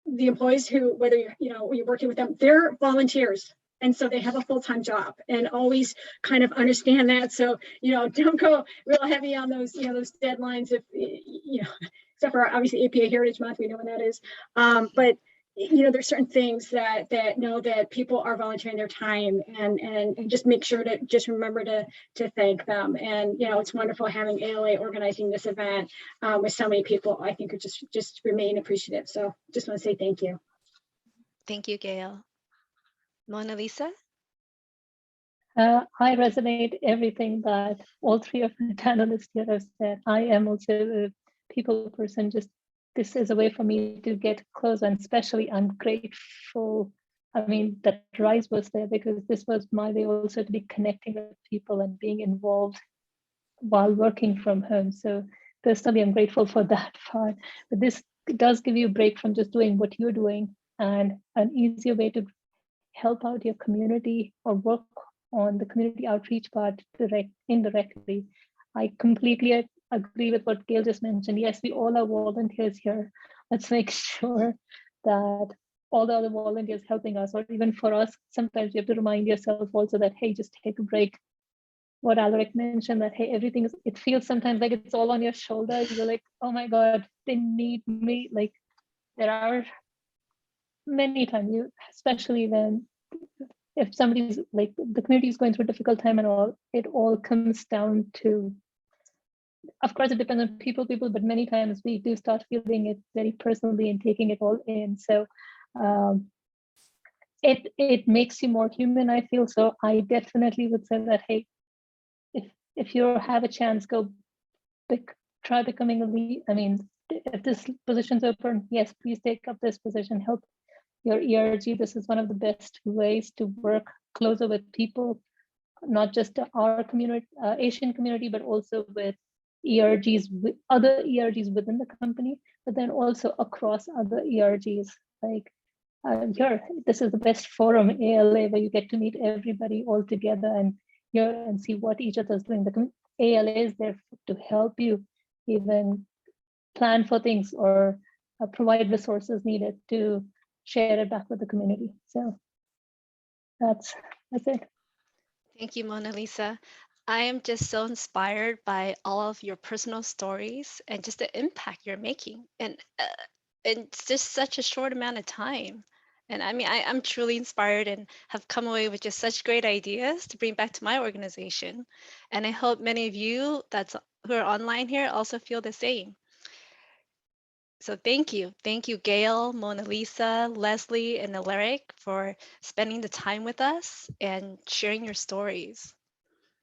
the employees who, whether you're working with them, they're volunteers. And so they have a full-time job, and always kind of understand that. So, don't go real heavy on those, those deadlines if, except for obviously APA Heritage Month, we know when that is. But, there's certain things that know that people are volunteering their time, and just make sure to just remember to thank them. And, it's wonderful having ALA organizing this event with so many people. I think it just remain appreciative. So just want to say thank you. Thank you, Gail. Mona Lisa? I resonate everything that all three of the panelists here have said. I am also a people person. Just this is a way for me to get close, and especially I'm grateful. I mean, that Rise was there because this was my way also to be connecting with people and being involved while working from home. So personally, I'm grateful for that part. But this does give you a break from just doing what you're doing, and an easier way to help out your community or work on the community outreach part indirectly. I completely agree with what Gail just mentioned. Yes, we all are volunteers here. Let's make sure that all the other volunteers helping us, or even for us, sometimes you have to remind yourself also that, hey, just take a break. what Alaric mentioned, that hey, everything is, it feels sometimes like it's all on your shoulders. You're like, oh my God, they need me. Like there are many times you, especially when if somebody's like the community is going through a difficult time and all, it all comes down to, of course, it depends on people, but many times we do start feeling it very personally and taking it all in. So it makes you more human, I feel. So I definitely would say that, hey, if you have a chance, go try becoming a lead. I mean, if this position's open, yes, please take up this position, help your ERG. This is one of the best ways to work closer with people, not just our community, Asian community, but also with ERGs, with other ERGs within the company, but then also across other ERGs. Like here, this is the best forum, ALA, where you get to meet everybody all together and hear and see what each other's doing. The ALA is there to help you even plan for things or provide resources needed to share it back with the community. So that's it. Thank you, Mona Lisa. I am just so inspired by all of your personal stories and just the impact you're making. And it's just such a short amount of time. And I mean, I'm truly inspired and have come away with just such great ideas to bring back to my organization. And I hope many of you who are online here also feel the same. So thank you. Thank you, Gail, Mona Lisa, Leslie, and Alaric for spending the time with us and sharing your stories.